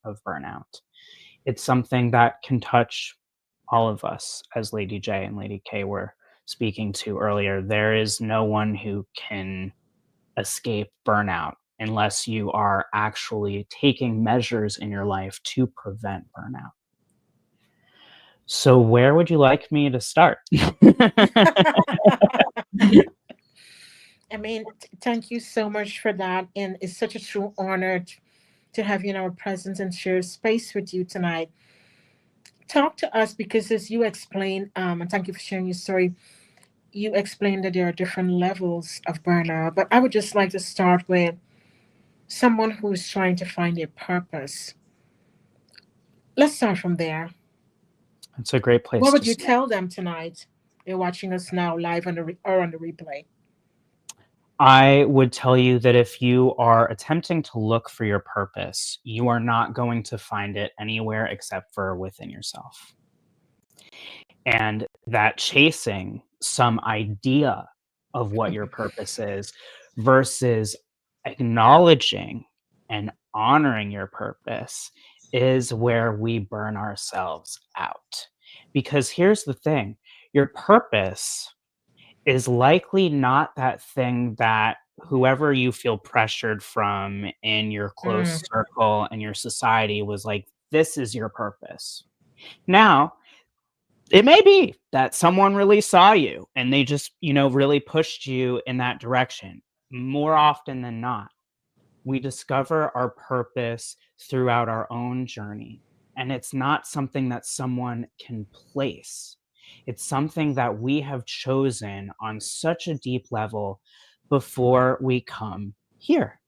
of burnout. It's something that can touch all of us, as Lady J and Lady K were speaking to earlier. There is no one who can escape burnout unless you are actually taking measures in your life to prevent burnout. So, where would you like me to start? I mean, thank you so much for that. And it's such a true honor to have you in our presence and share space with you tonight. Talk to us because, as you explained, and thank you for sharing your story, you explained that there are different levels of burnout. But I would just like to start with someone who is trying to find their purpose. Let's start from there. It's a great What place would to you start. tell them tonight? They're watching us now live or on the replay. I would tell you that if you are attempting to look for your purpose, you are not going to find it anywhere except for within yourself. And that chasing some idea of what your purpose is versus acknowledging and honoring your purpose is where we burn ourselves out. Because here's the thing, your purpose is likely not that thing that whoever you feel pressured from in your Mm, close circle and your society was like, this is your purpose. Now, it may be that someone really saw you and they just, really pushed you in that direction. More often than not, we discover our purpose throughout our own journey. And it's not something that someone can place. It's something that we have chosen on such a deep level before we come here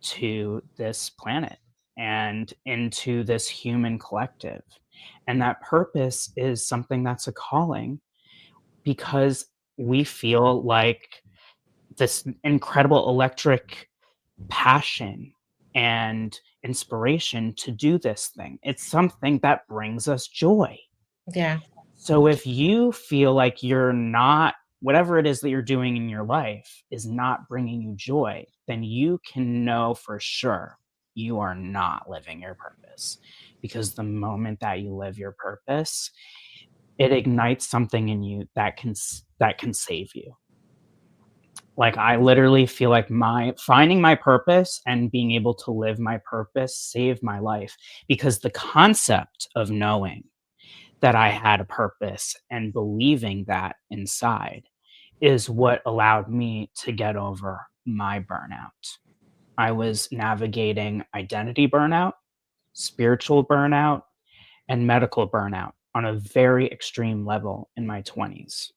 to this planet and into this human collective. And that purpose is something that's a calling because we feel like this incredible electric passion and inspiration to do this thing. It's something that brings us joy. yeah. So if you feel like you're not, whatever it is that you're doing in your life is not bringing you joy, then you can know for sure you are not living your purpose. Because the moment that you live your purpose, it ignites something in you that can save you. Like, I literally feel like my finding my purpose and being able to live my purpose saved my life, because the concept of knowing that I had a purpose and believing that inside is what allowed me to get over my burnout. I was navigating identity burnout, spiritual burnout, and medical burnout on a very extreme level in my 20s.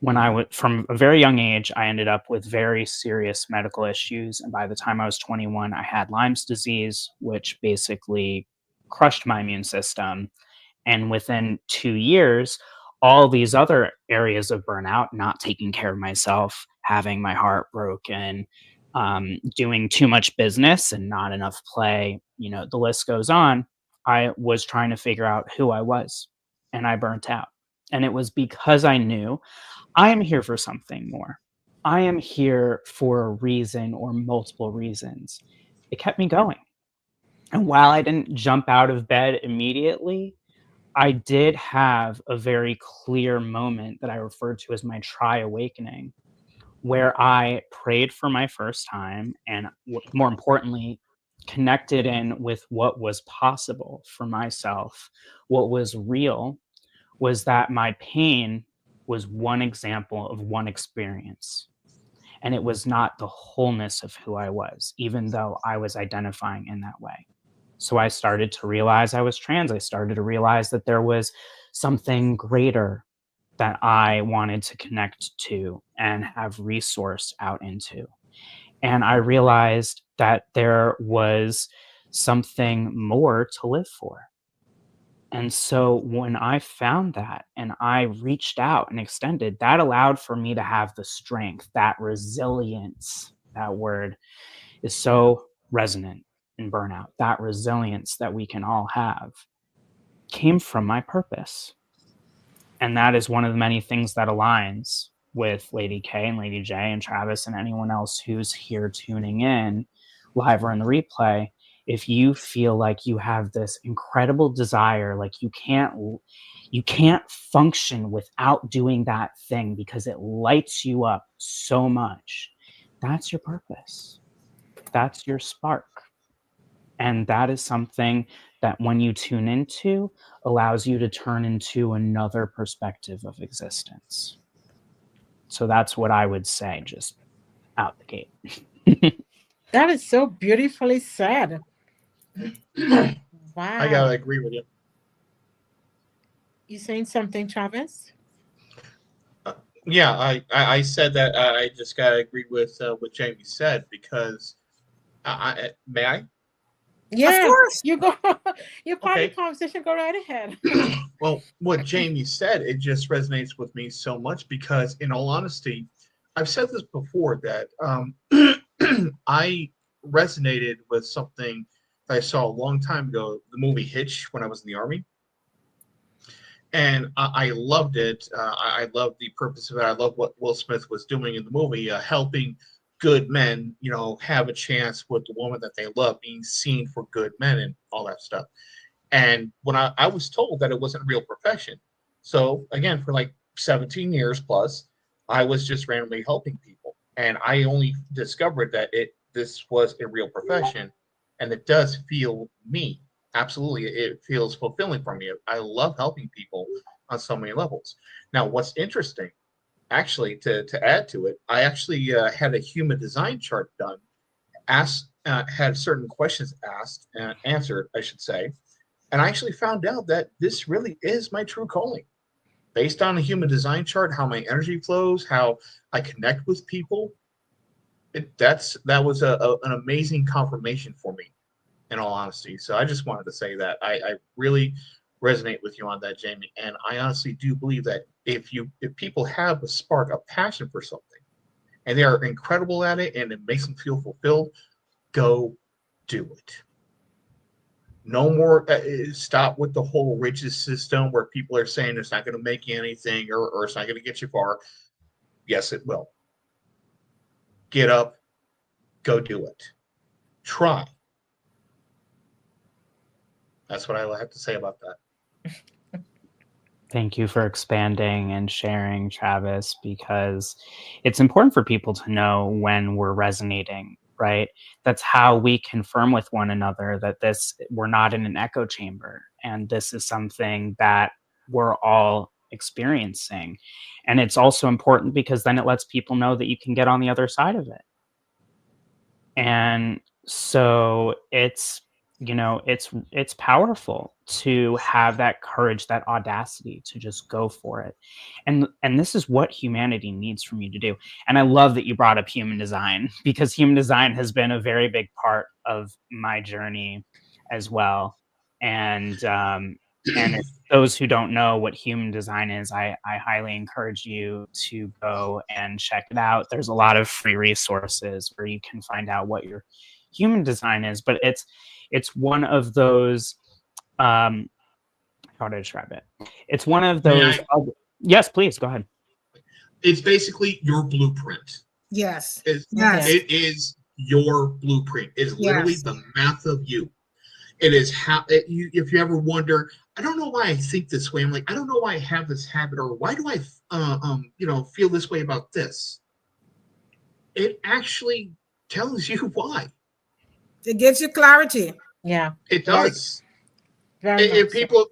When I was from a very young age, I ended up with very serious medical issues. And by the time I was 21, I had Lyme's disease, which basically crushed my immune system. And within 2 years, all these other areas of burnout, not taking care of myself, having my heart broken, doing too much business and not enough play, the list goes on. I was trying to figure out who I was, and I burnt out. And it was because I knew I am here for something more. I am here for a reason or multiple reasons. It kept me going. And while I didn't jump out of bed immediately, I did have a very clear moment that I referred to as my tri awakening, where I prayed for my first time and, more importantly, connected in with what was possible for myself. What was real was that my pain was one example of one experience. And it was not the wholeness of who I was, even though I was identifying in that way. So I started to realize I was trans. I started to realize that there was something greater that I wanted to connect to and have resource out into. And I realized that there was something more to live for. And so when I found that and I reached out and extended, that allowed for me to have the strength, that resilience. That word is so resonant in burnout. That resilience that we can all have came from my purpose. And that is one of the many things that aligns with Lady K and Lady J and Travis and anyone else who's here tuning in live or in the replay, if you feel like you have this incredible desire, like you can't function without doing that thing because it lights you up so much, that's your purpose. That's your spark. And that is something that when you tune into, allows you to turn into another perspective of existence. So that's what I would say, just out the gate. That is so beautifully said. I gotta Wow. agree with you. You saying something, Travis? Yeah, I said that I just gotta agree with what Jamie said because may I? Yeah, course. you go. You're part of the Okay. conversation. Go right ahead. Well, what Jamie said, it just resonates with me so much because, in all honesty, I've said this before that I resonated with something that I saw a long time ago, the movie Hitch, when I was in the army, and I loved it. I loved the purpose of it. I love what Will Smith was doing in the movie, helping good men, have a chance with the woman that they love, being seen for good men and all that stuff. And when I was told that it wasn't a real profession. So again, for like 17 years plus, I was just randomly helping people. And I only discovered that this was a real profession and it does feel me. Absolutely. It feels fulfilling for me. I love helping people on so many levels. Now, what's interesting, actually, to add to it, I actually had a human design chart done, had certain questions asked and answered, I should say, and I actually found out that this really is my true calling. Based on the human design chart, how my energy flows, how I connect with people, that was an amazing confirmation for me, in all honesty. So I just wanted to say that I really resonate with you on that, Jamie. And I honestly do believe that if people have a spark, a passion for something, and they are incredible at it, and it makes them feel fulfilled, go do it. No more. Stop with the whole rigid system where people are saying it's not going to make you anything or it's not going to get you far. Yes, it will. Get up, go do it. Try. That's what I will have to say about that. Thank you for expanding and sharing, Travis, because it's important for people to know when we're resonating, right? That's how we confirm with one another that we're not in an echo chamber and this is something that we're all experiencing. And it's also important because then it lets people know that you can get on the other side of it. And so it's powerful to have that courage, that audacity to just go for it. And this is what humanity needs from you to do. And I love that you brought up human design because human design has been a very big part of my journey as well. And if those who don't know what human design is, I highly encourage you to go and check it out. There's a lot of free resources where you can find out what your human design is, but it's one of those how to describe it. It's one of May those I? yes, please go ahead. It's basically your blueprint. Yes. Yeah. It is your blueprint. It is literally Yes. the math of you. It is how if you ever wonder, I don't know why I think this way. I'm like, I don't know why I have this habit, or why do I, feel this way about this. It actually tells you why. It gives you clarity. Yeah. It Very, does. very If much so. people,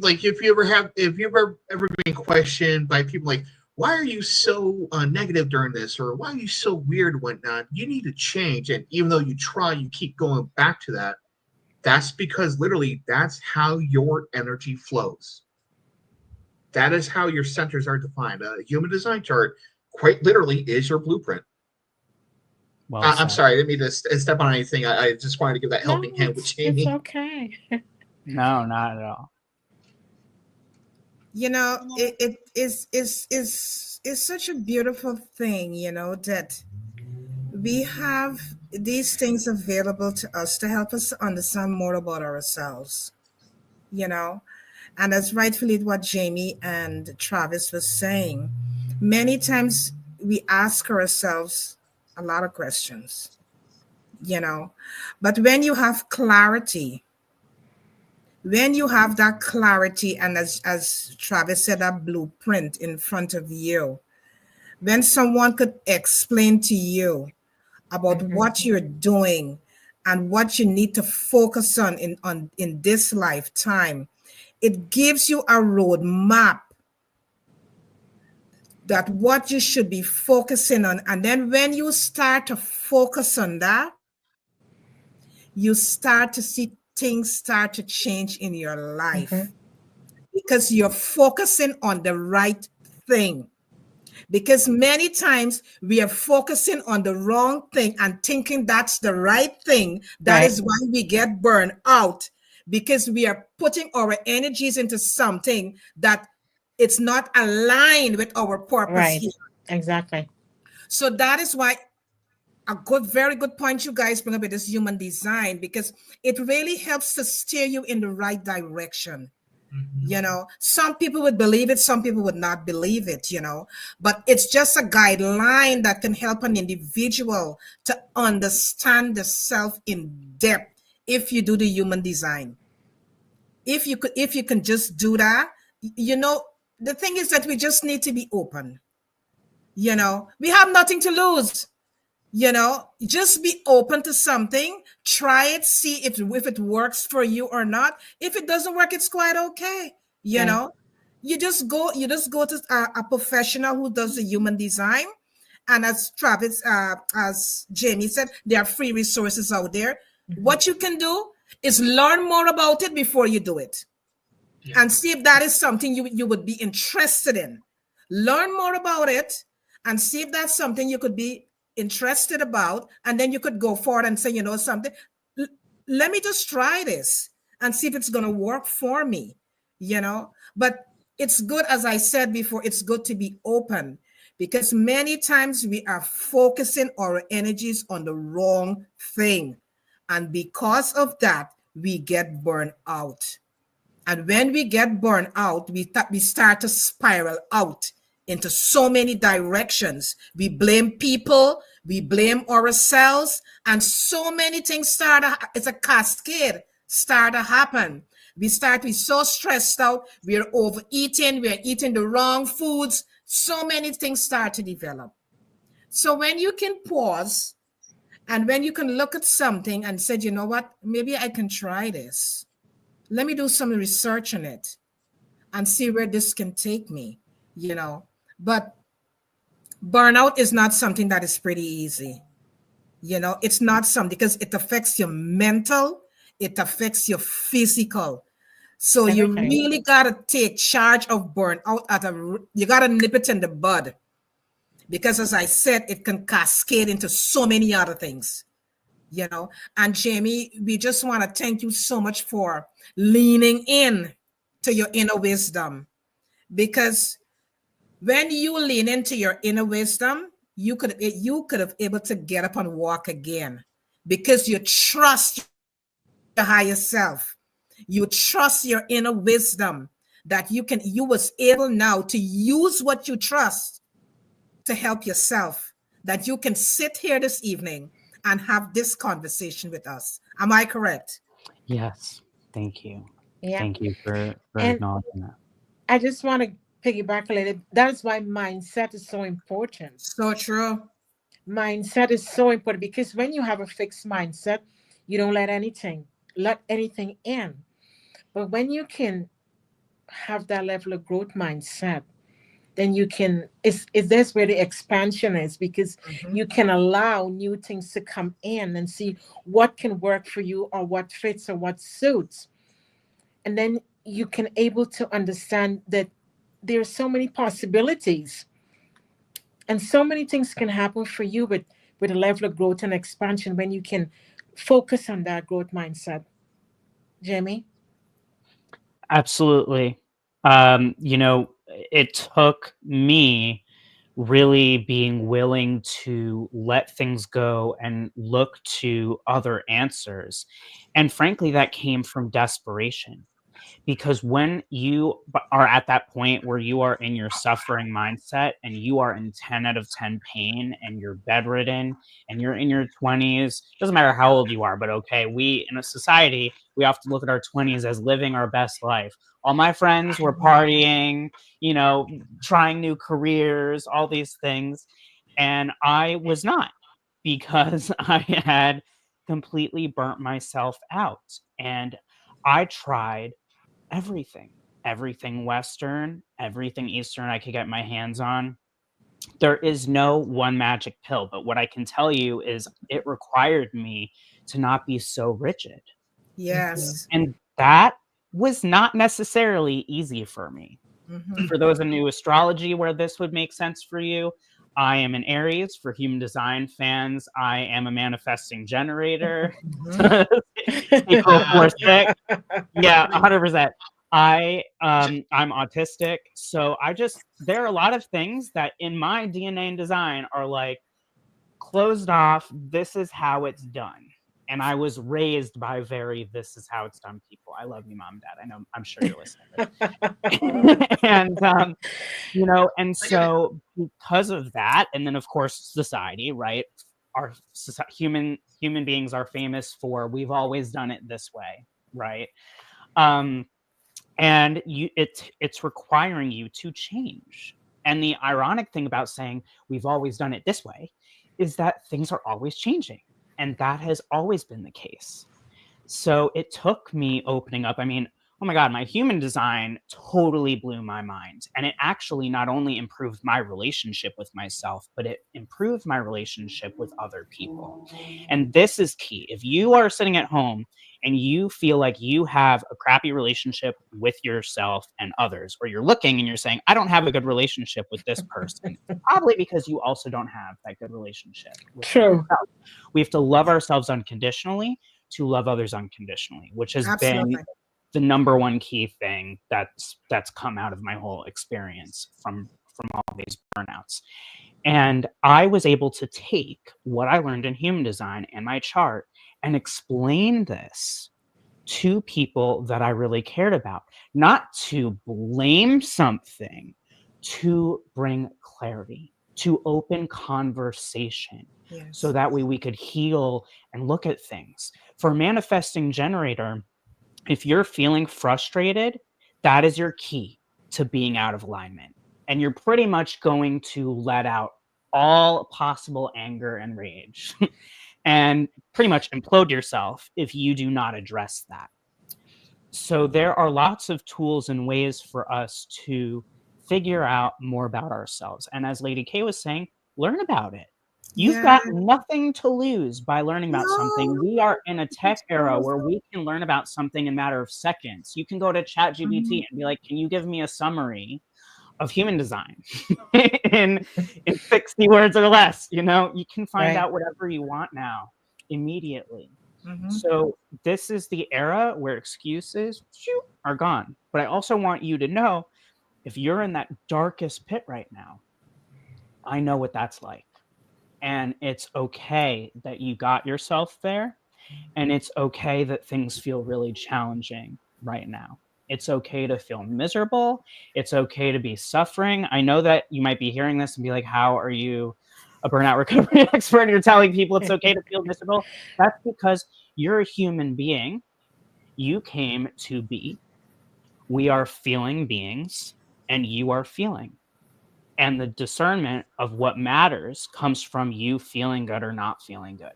like, if you ever been questioned by people like, why are you so negative during this, or why are you so weird and whatnot? You need to change, and even though you try, you keep going back to that. That's because literally that's how your energy flows. That is how your centers are defined. A human design chart, quite literally, is your blueprint. Well I'm said. sorry, I didn't mean to step on anything. I just wanted to give that No, helping hand with it's Jamie. okay. No, not at all. It is such a beautiful thing, that we have these things available to us to help us understand more about ourselves, you know. And that's rightfully what Jamie and Travis was saying. Many times we ask ourselves a lot of questions. you know. But when you have clarity, when you have that clarity, and as Travis said, that blueprint in front of you, when someone could explain to you about Mhm. what you're doing and what you need to focus on in this lifetime, it gives you a roadmap that what you should be focusing on. And then when you start to focus on that, you start to see things start to change in your life Mhm. because you're focusing on the right thing. Because many times we are focusing on the wrong thing and thinking that's the right thing. That Right. is why we get burned out, because we are putting our energies into something that it's not aligned with our purpose Right. here. Exactly. So that is why a good, very good point you guys bring up with this human design, because it really helps to steer you in the right direction. Mhm. You know, some people would believe it, some people would not believe it, you know, but it's just a guideline that can help an individual to understand the self in depth if you do the human design. If you can just do that, you know, the thing is that we just need to be open. You know, we have nothing to lose. You know, just be open to something, try it, see if it works for you or not. If it doesn't work, it's quite okay. You Right. know, you just go to a professional who does the human design. And as Travis, as Jamie said, there are free resources out there. Mhm. What you can do is learn more about it before you do it, Yeah. and see if that is something you would be interested in. Learn more about it and see if that's something you could be interested about. And then you could go forward and say, you know something, L- let me just try this and see if it's going to work for me, you know. But it's good, as I said before, it's good to be open, because many times we are focusing our energies on the wrong thing. And because of that, we get burned out. And when we get burned out, we start to spiral out into so many directions. We blame people, we blame ourselves, and so many things it's a cascade start to happen. We start to be so stressed out, we're overeating, we're eating the wrong foods, so many things start to develop. So when you can pause and when you can look at something and say, you know what, maybe I can try this. Let me do some research on it and see where this can take me, you know. But burnout is not something that is pretty easy. You know, it's not something, because it affects your mental, it affects your physical. So you Everything. really gotta take charge of burnout you gotta nip it in the bud. Because as I said, it can cascade into so many other things, you know. And Jamie, we just want to thank you so much for leaning in to your inner wisdom, because when you lean into your inner wisdom, you could have able to get up and walk again, because you trust your higher self. You trust your inner wisdom, that you was able now to use what you trust to help yourself, that you can sit here this evening and have this conversation with us. Am I correct? Yes. Thank you. Yeah. Thank you for And acknowledging that. I just want to piggyback a little. That is why mindset is so important. So true. Mindset is so important because when you have a fixed mindset, you don't let anything in. But when you can have that level of growth mindset, then you can it's that's where the expansion is, because Mhm. you can allow new things to come in and see what can work for you or what fits or what suits. And then you can able to understand that there are so many possibilities and so many things can happen for you with a level of growth and expansion when you can focus on that growth mindset. Jamie? Absolutely. You know, it took me really being willing to let things go and look to other answers. And frankly, that came from desperation. Because when you are at that point where you are in your suffering mindset and you are in 10 out of 10 pain and you're bedridden and you're in your 20s, doesn't matter how old you are, but okay, we in a society, we often look at our 20s as living our best life. All my friends were partying, you know, trying new careers, all these things. And I was not, because I had completely burnt myself out. And I tried everything Western, everything Eastern I could get my hands on. There is no one magic pill, but what I can tell you is it required me to not be so rigid. Yes. And that was not necessarily easy for me. Mm-hmm. For those in new astrology where this would make sense for you, I am an Aries. For human design fans, I am a manifesting generator. Mm-hmm. April 4/6. Yeah, 100%. I'm autistic, so there are a lot of things that in my DNA and design are like closed off. This is how it's done. And I was raised by very this is how it's done people. I love you, mom, dad. I know, I'm sure you're listening. And you know, and so because of that, and then of course society, right? Our human beings are famous for we've always done it this way, right? Um, and it's requiring you to change. And the ironic thing about saying we've always done it this way is that things are always changing, and that has always been the case. So it took me opening up. I mean, oh my God, my human design totally blew my mind. And it actually not only improved my relationship with myself, but it improved my relationship with other people. And this is key. If you are sitting at home and you feel like you have a crappy relationship with yourself and others, or you're looking and you're saying, I don't have a good relationship with this person, probably because you also don't have that good relationship with True. yourself. We have to love ourselves unconditionally to love others unconditionally, which has been Absolutely. the number one key thing that's come out of my whole experience from all these burnouts. And I was able to take what I learned in human design and my chart and explain this to people that I really cared about, not to blame something, to bring clarity, to open conversation. So Yes. that way we could heal and look at things. For a manifesting generator, if you're feeling frustrated, that is your key to being out of alignment. And you're pretty much going to let out all possible anger and rage and pretty much implode yourself if you do not address that. So there are lots of tools and ways for us to figure out more about ourselves. And as Lady K was saying, learn about it. You've Yeah. got nothing to lose by learning about something. No. We are in a tech It's era where powerful. we can learn about something in a matter of seconds. You can go to Mhm. ChatGPT and be like, can you give me a summary of human design in 60 words or less? You know, you can find Right. out whatever you want now immediately. Mhm. So this is the era where excuses are gone. But I also want you to know, if you're in that darkest pit right now, I know what that's like. And it's okay that you got yourself there. And it's okay that things feel really challenging right now. It's okay to feel miserable. It's okay to be suffering. I know that you might be hearing this and be like, how are you a burnout recovery expert? You're telling people it's okay to feel miserable. That's because you're a human being. You came to be. We are feeling beings, and you are feeling. And the discernment of what matters comes from you feeling good or not feeling good.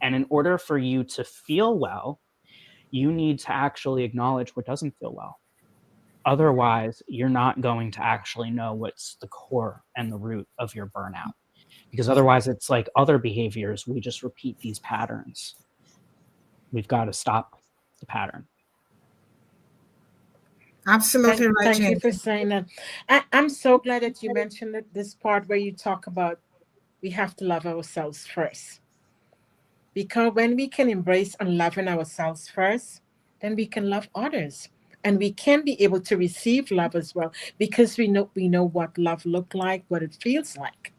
And in order for you to feel well, you need to actually acknowledge what doesn't feel well. Otherwise, you're not going to actually know what's the core and the root of your burnout. Because Yeah. otherwise, it's like other behaviors. We just repeat these patterns. We've got to stop the pattern. Absolutely right, Thank you Jamie. for saying that. I'm so glad that you mentioned this part where you talk about we have to love ourselves first. Because when we can embrace and loving ourselves first, then we can love others. And we can be able to receive love as well because we know what love look like, what it feels like.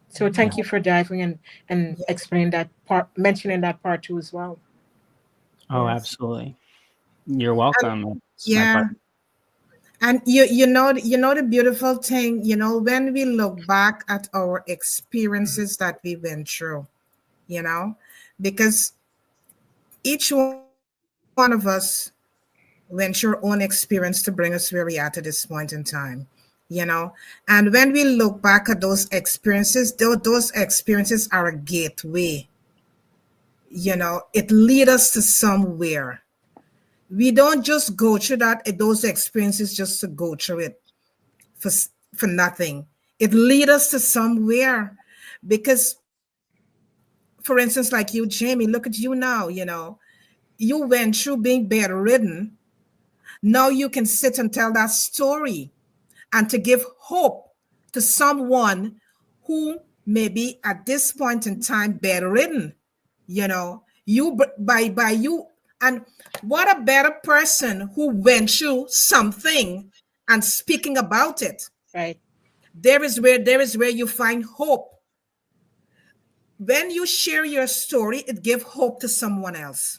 So Yeah. thank you for diving and Yes. explaining that part, mentioning that part too as well. Oh, Yes. absolutely. You're welcome. It's my Yeah. pleasure. And you know the beautiful thing, when we look back at our experiences that we went through, you know, because each one of us went through our own experience to bring us where we are at this point in time, And when we look back at those experiences, those experiences are a gateway, it leads us to somewhere. We don't just go through those experiences just to go through it for for nothing. It leads us to somewhere because, for instance, like you, Jamie, look at you now. You went through being bedridden. Now you can sit and tell that story and to give hope to someone who may be at this point in time bedridden. By you, and what a better person who went through something and speaking about it. Right. There is where you find hope. When you share your story, it gives hope to someone else.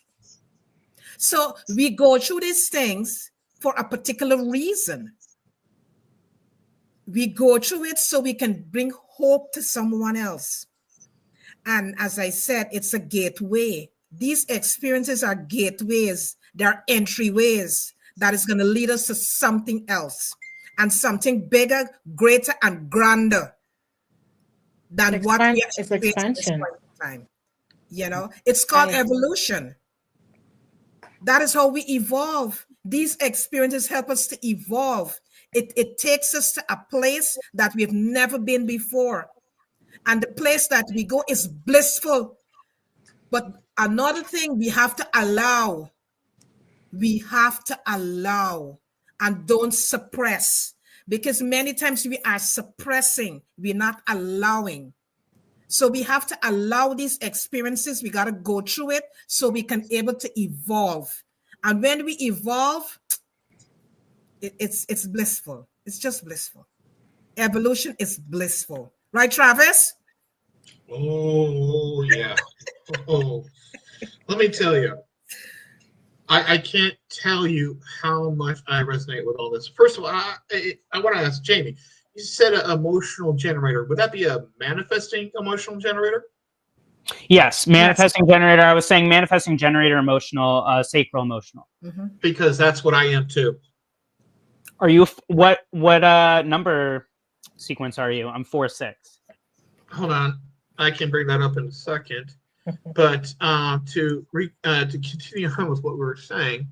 So we go through these things for a particular reason. We go through it so we can bring hope to someone else. And as I said, it's a gateway. These experiences are gateways, they're entryways that is going to lead us to something else and something bigger, greater, and grander than what we It's experience at this expansion. point in time. It's called Right. evolution. That is how we evolve. These experiences help us to evolve. It takes us to a place that we've never been before. And the place that we go is blissful. But another thing we have to allow, and don't suppress. Because many times we are suppressing, we're not allowing. So we have to allow these experiences. We got to go through it so we can able to evolve. And when we evolve, it's blissful. It's just blissful. Evolution is blissful. Right, Travis? Oh yeah. Oh, let me tell you. I can't tell you how much I resonate with all this. First of all, I want to ask Jamie. You said an emotional generator. Would that be a manifesting emotional generator? Yes, Yes. manifesting generator. I was saying manifesting generator, emotional, sacral emotional. Because that's what I am too. Are you what number sequence are you? I'm 4-6. Hold on, I can bring that up in a second. But to continue on with what we were saying,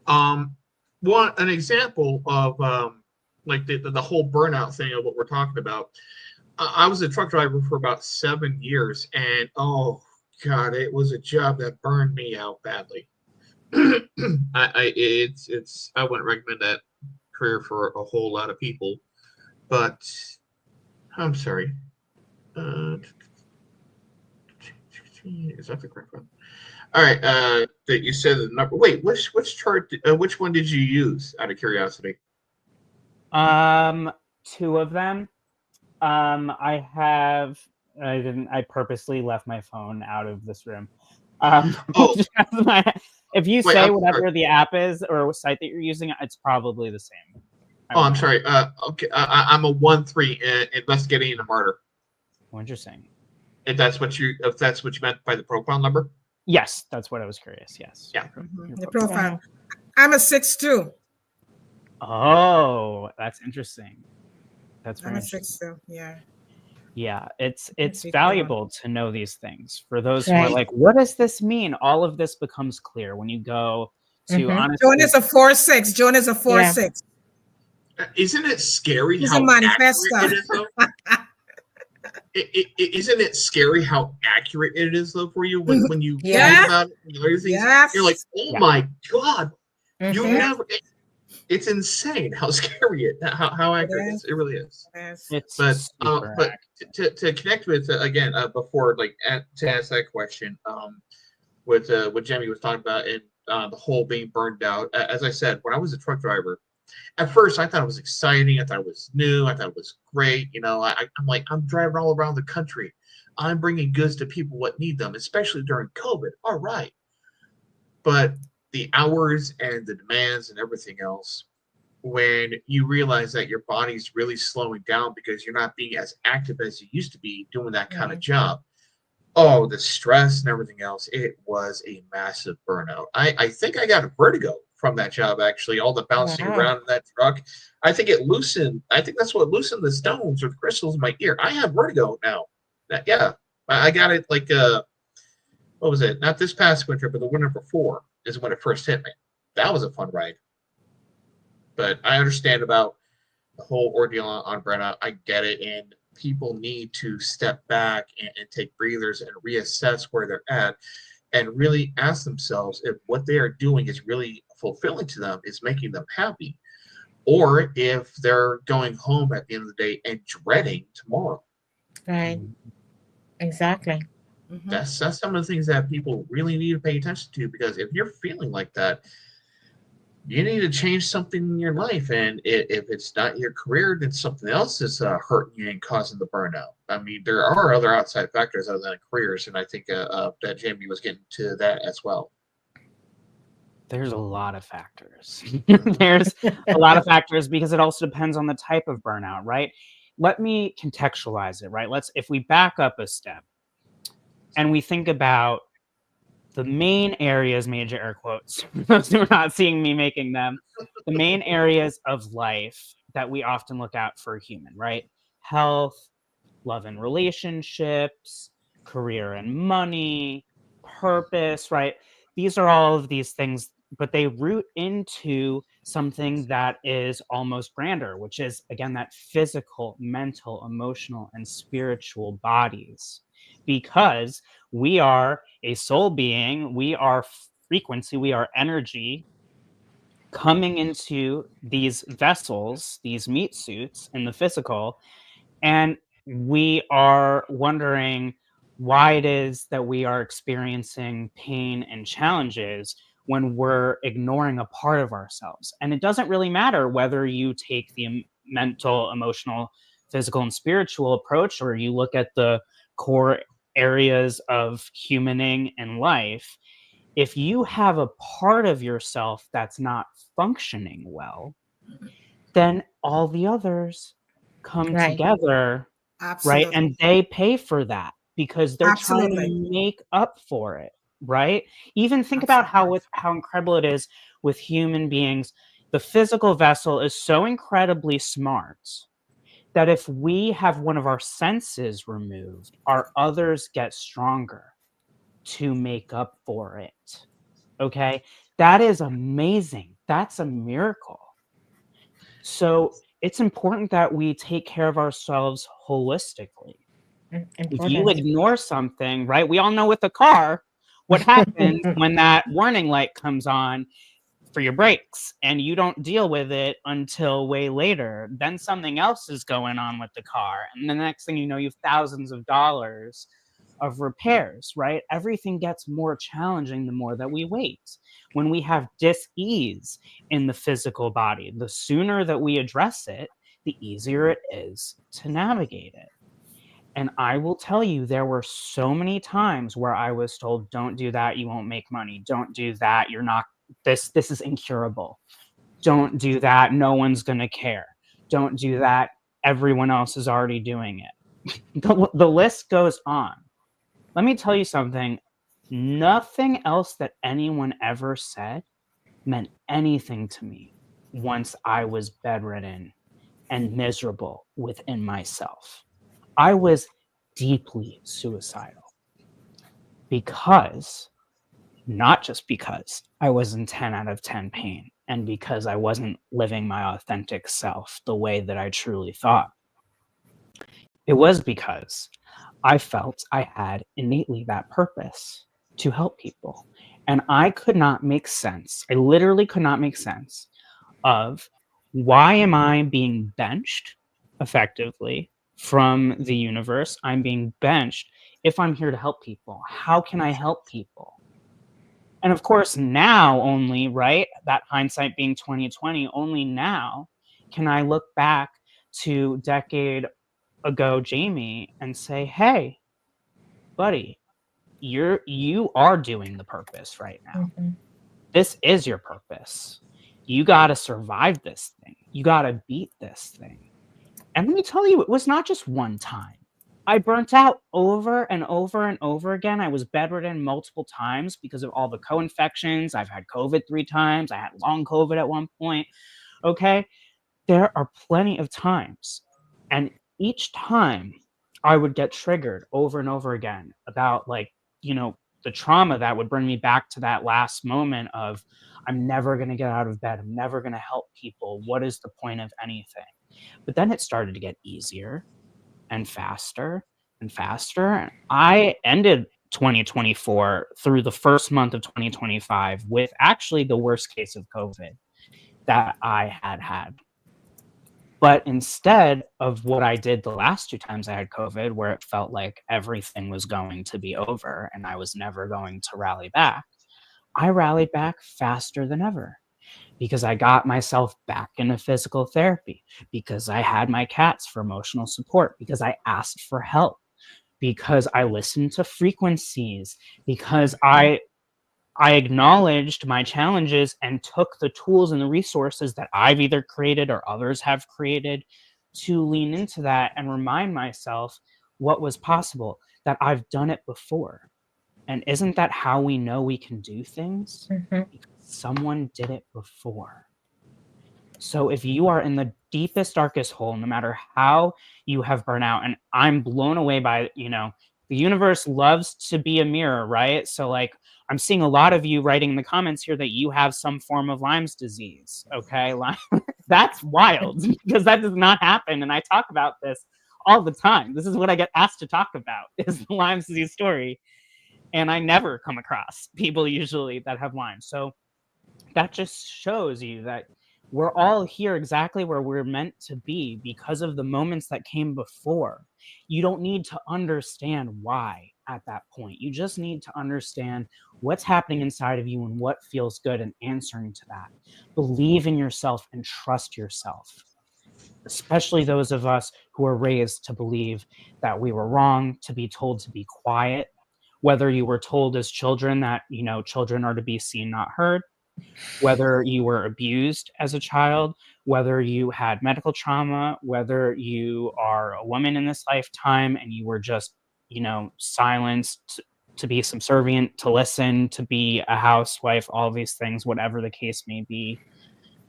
an example of like the whole burnout thing of what we're talking about. I was a truck driver for about 7 years, and oh god, it was a job that burned me out badly. I wouldn't recommend that career for a whole lot of people, but I'm sorry. Is that the correct one? All right. That you said the number. Wait, which chart? Which one did you use? Out of curiosity. 2 of them. I purposely left my phone out of this room. If you say whatever the app is or site that you're using, it's probably the same. I'm sorry. Okay, I'm a 1-3 investigating a murder. Interesting. If that's what you meant by the profile number. Yes, that's what I was curious. Yes. Yeah. The profile. I'm a 6-2. Oh, that's interesting. That's very I'm a interesting. 6-2. Yeah. Yeah, it's valuable to know these things. For those who Right. are like, what does this mean? All of this becomes clear when you go to honestly. Joan is a 4-6. Joan is a 4-6. Isn't it scary He's how a manifestor. accurate it is, though? Isn't it scary how accurate it is, though, for you when you think about it? And everything, Yes. you're like, oh my god, you Mhm. never. It's insane how scary how accurate it is. It really is. Yes. It's But super but to connect with again before to ask that question with what Jamie was talking about and the whole being burned out. As I said, when I was a truck driver, at first I thought it was exciting. I thought it was new. I thought it was great. I'm like, I'm driving all around the country. I'm bringing goods to people what need them, especially during COVID. All right. But the hours and the demands and everything else, when you realize that your body's really slowing down because you're not being as active as you used to be doing that kind of job. Oh, the stress and everything else. It was a massive burnout. I think I got a vertigo from that job, actually. All the bouncing Wow. around in that truck. I think it loosened. I think that's what loosened the stones or the crystals in my ear. I have vertigo now. Yeah. I got it like, what was it? Not this past winter, but the winter before is when it first hit me. That was a fun ride. But I understand about the whole ordeal on burnout. I get it. And people need to step back and take breathers and reassess where they're at and really ask themselves if what they are doing is really fulfilling to them, is making them happy, or if they're going home at the end of the day and dreading tomorrow. Right. Exactly. Mhm. That's some of the things that people really need to pay attention to, because if you're feeling like that, you need to change something in your life. And if it's not your career, then something else is hurting you and causing the burnout. I mean, there are other outside factors other than careers, and I think that Jamie was getting to that as well. There's a lot of factors. There's a lot of factors because it also depends on the type of burnout, right? Let me contextualize it, right? If we back up a step and we think about the main areas, major air quotes, for those who are not seeing me making them, the main areas of life that we often look at for a human, right? Health, love and relationships, career and money, purpose, right? These are all of these things, but they root into something that is almost grander, which is, again, that physical, mental, emotional, and spiritual bodies. Because we are a soul being, we are frequency, we are energy coming into these vessels, these meat suits in the physical, and we are wondering why it is that we are experiencing pain and challenges when we're ignoring a part of ourselves. And it doesn't really matter whether you take the mental, emotional, physical, and spiritual approach, or you look at the core areas of humaning and life. If you have a part of yourself that's not functioning well, then all the others come Right. together, right? Absolutely. And they pay for that because they're trying Absolutely. to make up for it, right? Even think about Absolutely. how incredible it is with human beings. The physical vessel is so incredibly smart that if we have one of our senses removed, our others get stronger to make up for it. Okay? That is amazing. That's a miracle. So it's important that we take care of ourselves holistically. If you Important. ignore something, right? We all know with a car, what happens when that warning light comes on for your brakes and you don't deal with it until way later. Then something else is going on with the car. And the next thing you know, you have thousands of dollars of repairs, right? Everything gets more challenging the more that we wait. When we have dis-ease in the physical body, the sooner that we address it, the easier it is to navigate it. And I will tell you, there were so many times where I was told, don't do that, you won't make money. Don't do that, you're not, this is incurable. Don't do that, no one's going to care. Don't do that, everyone else is already doing it. The list goes on. Let me tell you something. Nothing else that anyone ever said meant anything to me once I was bedridden and miserable within myself. I was deeply suicidal because, not just because I was in 10 out of 10 pain and because I wasn't living my authentic self the way that I truly thought. It was because I felt I had innately that purpose to help people. And I could not make sense. I literally could not make sense of why am I being benched effectively from the universe? I'm being benched if I'm here to help people. How can I help people? And of course, now only, right? That hindsight being 2020, only now can I look back to decade ago Jamie and say, hey, buddy, you are doing the purpose right now. Mhm. This is your purpose. You got to survive this thing. You got to beat this thing. And let me tell you, it was not just one time. I burnt out over and over and over again. I was bedridden multiple times because of all the co-infections. I've had COVID 3 times. I had long COVID at one point. Okay. There are plenty of times. And each time I would get triggered over and over again about, like, the trauma that would bring me back to that last moment of, I'm never going to get out of bed. I'm never going to help people. What is the point of anything? But then it started to get easier and faster and faster. And I ended 2024 through the first month of 2025 with actually the worst case of COVID that I had. But instead of what I did the last 2 times I had COVID, where it felt like everything was going to be over and I was never going to rally back, I rallied back faster than ever because I got myself back into physical therapy, because I had my cats for emotional support, because I asked for help, because I listened to frequencies, because I acknowledged my challenges and took the tools and the resources that I've either created or others have created to lean into that and remind myself what was possible, that I've done it before. And isn't that how we know we can do things? Mhm. Because someone did it before. So if you are in the deepest, darkest hole, no matter how you have burnout, and I'm blown away by, the universe loves to be a mirror, right? So, like, I'm seeing a lot of you writing in the comments here that you have some form of Lyme's disease. Okay. That's wild because that does not happen. And I talk about this all the time. This is what I get asked to talk about is the Lyme's disease story. And I never come across people usually that have Lyme. So that just shows you that we're all here exactly where we're meant to be because of the moments that came before. You don't need to understand why at that point. You just need to understand what's happening inside of you and what feels good and answering to that. Believe in yourself and trust yourself, especially those of us who are raised to believe that we were wrong, to be told to be quiet, whether you were told as children that, children are to be seen, not heard, whether you were abused as a child, whether you had medical trauma, whether you are a woman in this lifetime and you were just, silenced to be subservient, to listen, to be a housewife, all these things, whatever the case may be,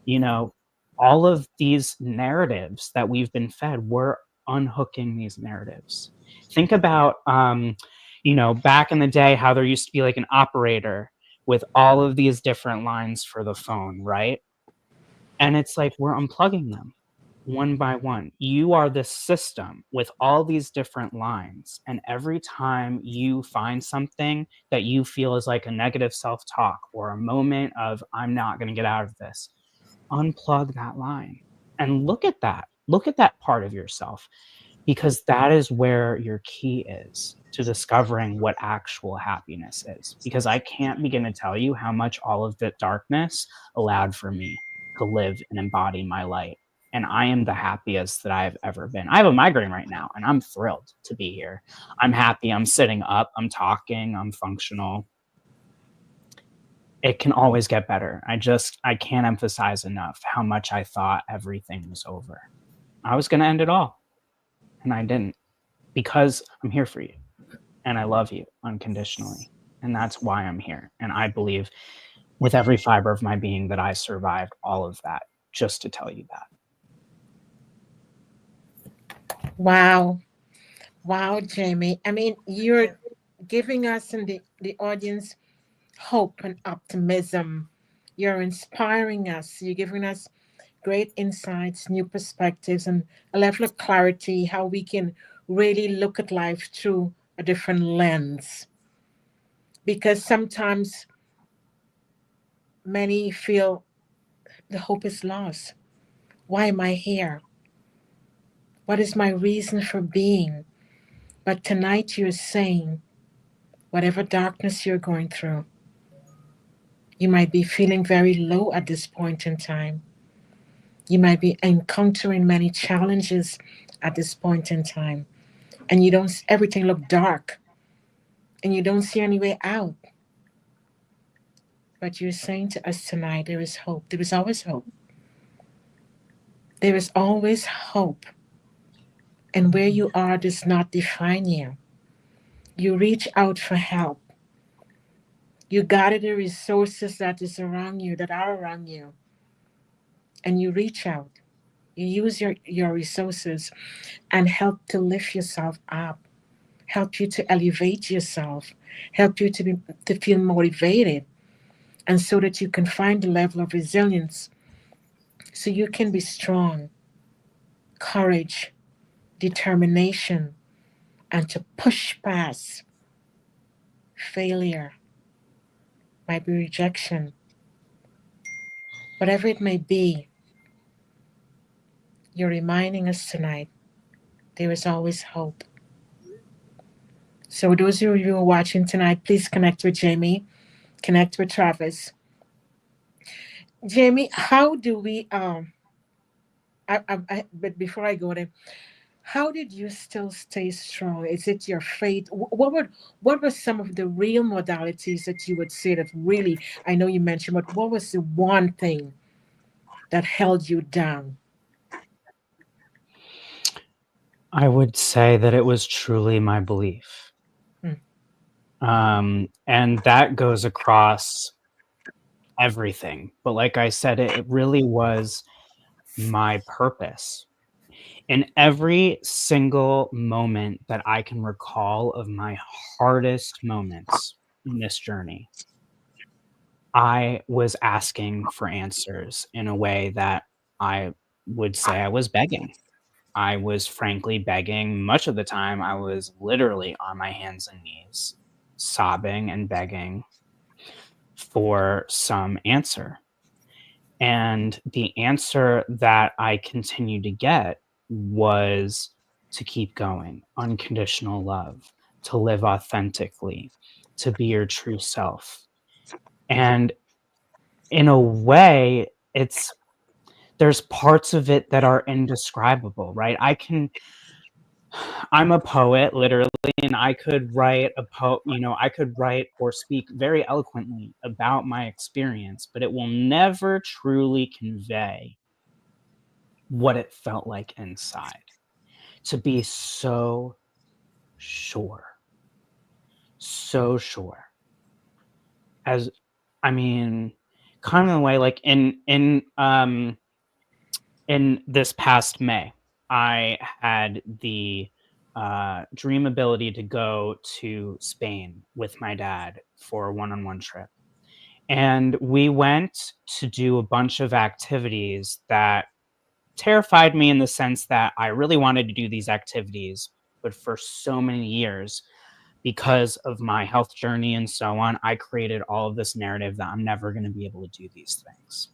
you know, all of these narratives that we've been fed, we're unhooking these narratives. Think about, back in the day, how there used to be like an operator with all of these different lines for the phone, right? And it's like we're unplugging them one by one. You are this system with all these different lines. And every time you find something that you feel is like a negative self talk or a moment of, I'm not going to get out of this, unplug that line and look at that. Look at that part of yourself, because that is where your key is to discovering what actual happiness is. Because I can't begin to tell you how much all of the darkness allowed for me to live and embody my light. And I am the happiest that I've ever been. I have a migraine right now, and I'm thrilled to be here. I'm happy. I'm sitting up. I'm talking. I'm functional. It can always get better. I can't emphasize enough how much I thought everything was over. I was going to end it all, and I didn't, because I'm here for you and I love you unconditionally. And that's why I'm here. And I believe with every fiber of my being that I survived all of that, just to tell you that. Wow. Wow, Jamie. I mean, you're giving us and the audience hope and optimism. You're inspiring us. You're giving us great insights, new perspectives, and a level of clarity how we can really look at life through a different lens. Because sometimes many feel the hope is lost. Why am I here? What is my reason for being? But tonight you're saying, whatever darkness you're going through, you might be feeling very low at this point in time. You might be encountering many challenges at this point in time. And you don't, everything look dark and you don't see any way out. But you're saying to us tonight, there is hope. There is always hope. There is always hope. And where you are does not define you. You reach out for help. You gather the resources that is around you, that are around you, and you reach out. You use your resources and help to lift yourself up, help you to elevate yourself, help you to feel motivated, and so that you can find the level of resilience so you can be strong, courage, determination, and to push past failure, might be rejection, whatever it may be. You're reminding us tonight there is always hope. So, those of you who are watching tonight, please connect with Jamie, connect with Travis. Jamie, how do we but before I go there, how did you still stay strong? Is it your faith? What were some of the real modalities that you would say that really, I know you mentioned, but what was the one thing that held you down? I would say that it was truly my belief. And that goes across everything. But like I said, it really was my purpose. In every single moment that I can recall of my hardest moments in this journey, I was asking for answers in a way that I would say I was begging. I was frankly begging. Much of the time, I was literally on my hands and knees, sobbing and begging for some answer. And the answer that I continued to get was to keep going, unconditional love, to live authentically, to be your true self. And in a way, there's parts of it that are indescribable, right? I'm a poet, literally, and I could write I could write or speak very eloquently about my experience, but it will never truly convey what it felt like inside. To be so sure. So sure. As I mean, kind of the way like in this past May, I had the dream ability to go to Spain with my dad for a one-on-one trip. And we went to do a bunch of activities that terrified me in the sense that I really wanted to do these activities, but for so many years, because of my health journey and so on, I created all of this narrative that I'm never going to be able to do these things.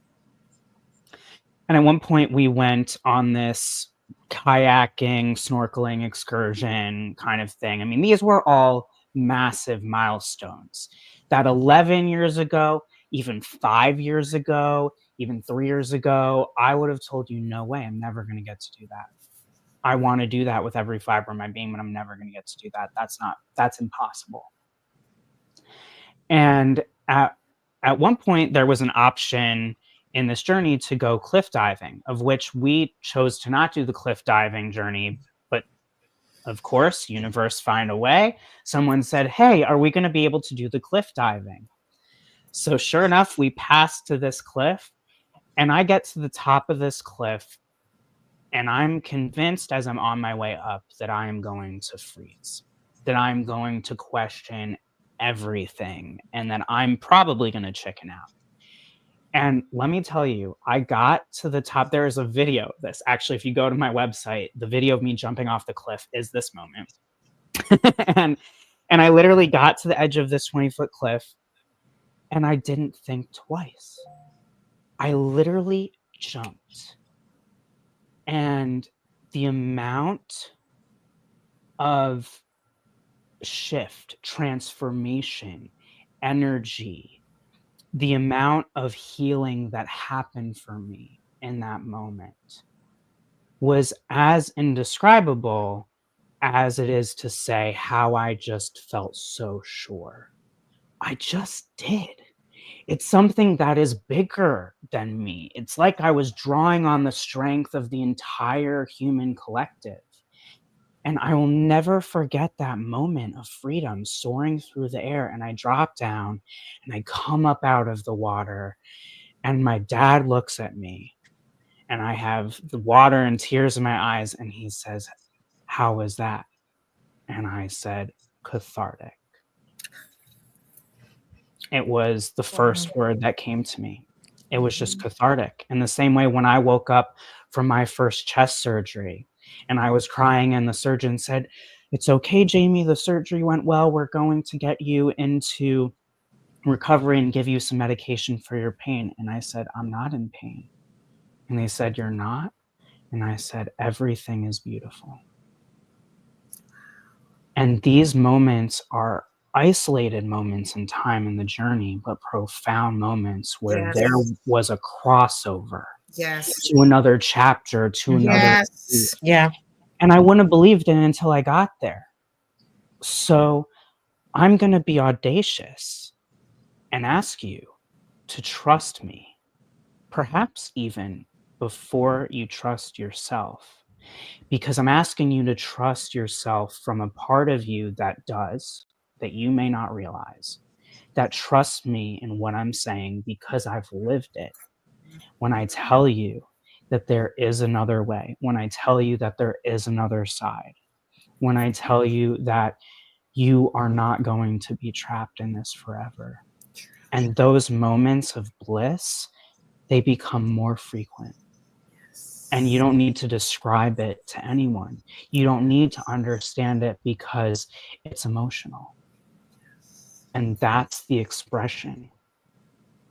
And at one point, we went on this kayaking, snorkeling excursion kind of thing. I mean, these were all massive milestones that 11 years ago, even 5 years ago, even 3 years ago, I would have told you, no way, I'm never going to get to do that. I want to do that with every fiber of my being, but I'm never going to get to do that. That's impossible. And at one point, there was an option in this journey to go cliff diving, of which we chose to not do the cliff diving journey. But of course, universe find a way. Someone said, hey, are we going to be able to do the cliff diving? So sure enough, we passed to this cliff, and I get to the top of this cliff, and I'm convinced as I'm on my way up that I am going to freeze, that I'm going to question everything, and that I'm probably going to chicken out. And let me tell you, I got to the top. There is a video of this. Actually, if you go to my website, the video of me jumping off the cliff is this moment. and I literally got to the edge of this 20-foot cliff, and I didn't think twice. I literally jumped. And the amount of shift, transformation, energy, the amount of healing that happened for me in that moment was as indescribable as it is to say how I just felt so sure. I just did. It's something that is bigger than me. It's like I was drawing on the strength of the entire human collective. And I will never forget that moment of freedom soaring through the air. And I drop down and I come up out of the water. And my dad looks at me and I have the water and tears in my eyes. And he says, "How was that?" And I said, "Cathartic." It was the first word that came to me. It was just cathartic. In the same way, when I woke up from my first chest surgery and I was crying, and the surgeon said, "It's okay, Jamie, the surgery went well. We're going to get you into recovery and give you some medication for your pain." And I said, "I'm not in pain." And they said, "You're not?" And I said, "Everything is beautiful." And these moments are isolated moments in time in the journey, but profound moments where there Yes. was a crossover Yes. to another chapter, to another. Yes. Yeah. And I wouldn't have believed it until I got there. So I'm going to be audacious and ask you to trust me, perhaps even before you trust yourself, because I'm asking you to trust yourself from a part of you that does, that you may not realize, that trusts me in what I'm saying because I've lived it. When I tell you that there is another way, when I tell you that there is another side, when I tell you that you are not going to be trapped in this forever. And those moments of bliss, they become more frequent. And you don't need to describe it to anyone. You don't need to understand it because it's emotional. And that's the expression.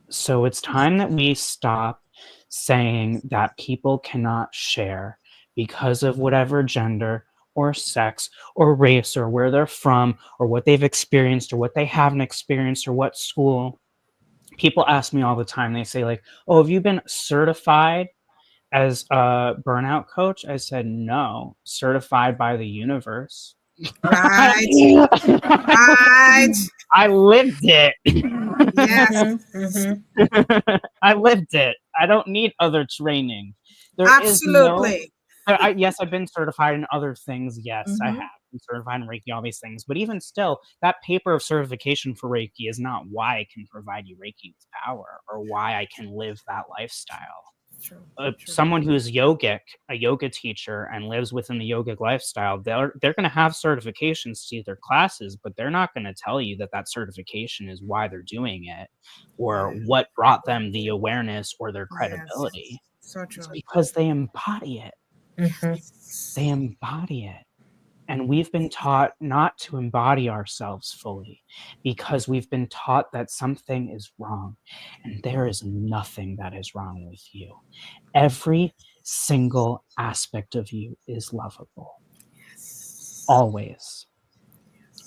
So it's time that we stop saying that people cannot share because of whatever gender or sex or race or where they're from or what they've experienced or what they haven't experienced or what school. People ask me all the time, they say like, "Oh, have you been certified as a burnout coach?" I said, "No, certified by the universe." Right. Right. I lived it. Yes. I lived it. I don't need other training. There is no. Absolutely. Yes, I've been certified in other things. Yes, I have been certified in Reiki, all these things. But even still, that paper of certification for Reiki is not why I can provide you Reiki's power or why I can live that lifestyle. True. Someone who is yogic, a yoga teacher, and lives within the yogic lifestyle, they're going to have certifications to their classes, but they're not going to tell you that that certification is why they're doing it or what brought them the awareness or their credibility. Yes. So true. It's because they embody it. They embody it. And we've been taught not to embody ourselves fully because we've been taught that something is wrong. And there is nothing that is wrong with you. Every single aspect of you is lovable. Always.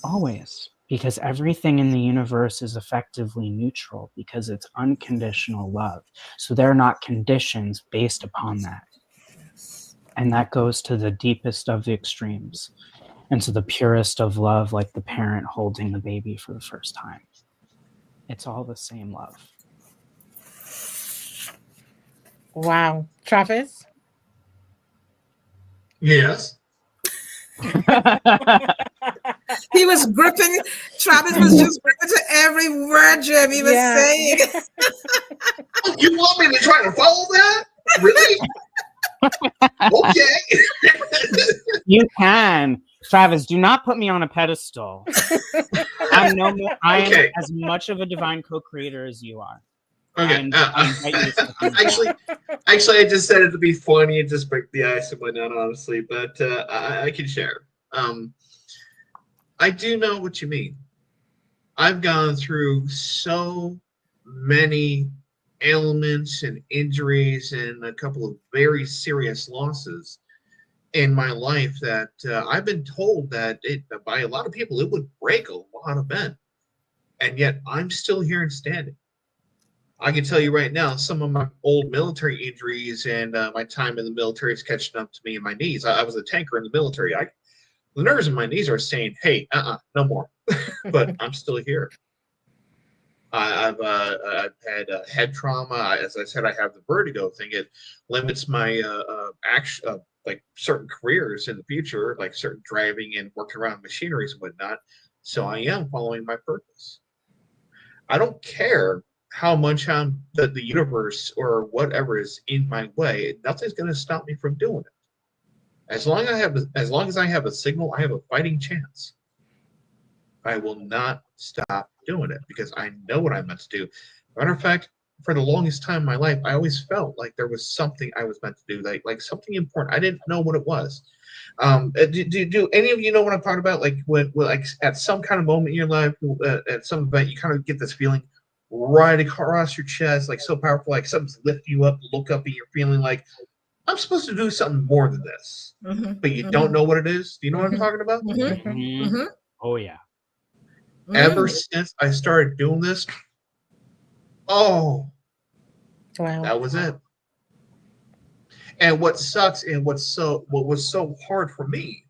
Always. Because everything in the universe is effectively neutral because it's unconditional love. So there are not conditions based upon that. And that goes to the deepest of the extremes and to the purest of love, like the parent holding the baby for the first time. It's all the same love. Wow. Travis? Yes. He was gripping, Travis was just gripping to every word Jamie was saying. You want me to try to follow that? Really? Okay. You can. Travis, do not put me on a pedestal. I am as much of a divine co-creator as you are. Okay. Actually, I just said it to be funny and just break the ice and whatnot, honestly. But I can share. I do know what you mean. I've gone through so many ailments and injuries and a couple of very serious losses in my life that I've been told that by a lot of people it would break a lot of men, and yet I'm still here and standing. I can tell you right now, some of my old military injuries and my time in the military is catching up to me in my knees. I was a tanker in the military. The nerves in my knees are saying, "Hey, no more," but I'm still here. I've had head trauma. As I said, I have the vertigo thing. It limits my action, like certain careers in the future, like certain driving and working around machineries and whatnot. So I am following my purpose. I don't care how much the universe or whatever is in my way. Nothing's going to stop me from doing it. As long as I have a signal, I have a fighting chance. I will not stop doing it because I know what I'm meant to do. Matter of fact, for the longest time in my life, I always felt like there was something I was meant to do, like something important. I didn't know what it was. Do any of you know what I'm talking about? Like when like at some kind of moment in your life, at some event, you kind of get this feeling right across your chest, like so powerful, like something's lifting you up, look up, and you're feeling like I'm supposed to do something more than this, but you don't know what it is. Do you know what I'm talking about? Oh yeah. Ever since I started doing this, oh, Wow. that was it. And what sucks and what was so hard for me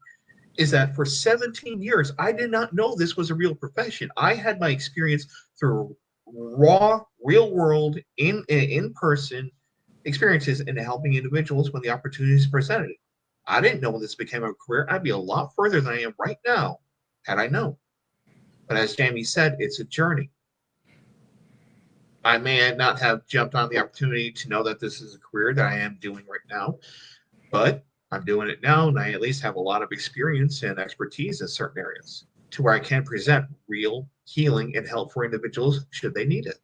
is that for 17 years I did not know this was a real profession. I had my experience through raw, real world, in person experiences in helping individuals when the opportunities presented. I didn't know when this became a career. I'd be a lot further than I am right now had I known. But as Jamie said, it's a journey. I may not have jumped on the opportunity to know that this is a career that I am doing right now, but I'm doing it now, and I at least have a lot of experience and expertise in certain areas to where I can present real healing and help for individuals should they need it.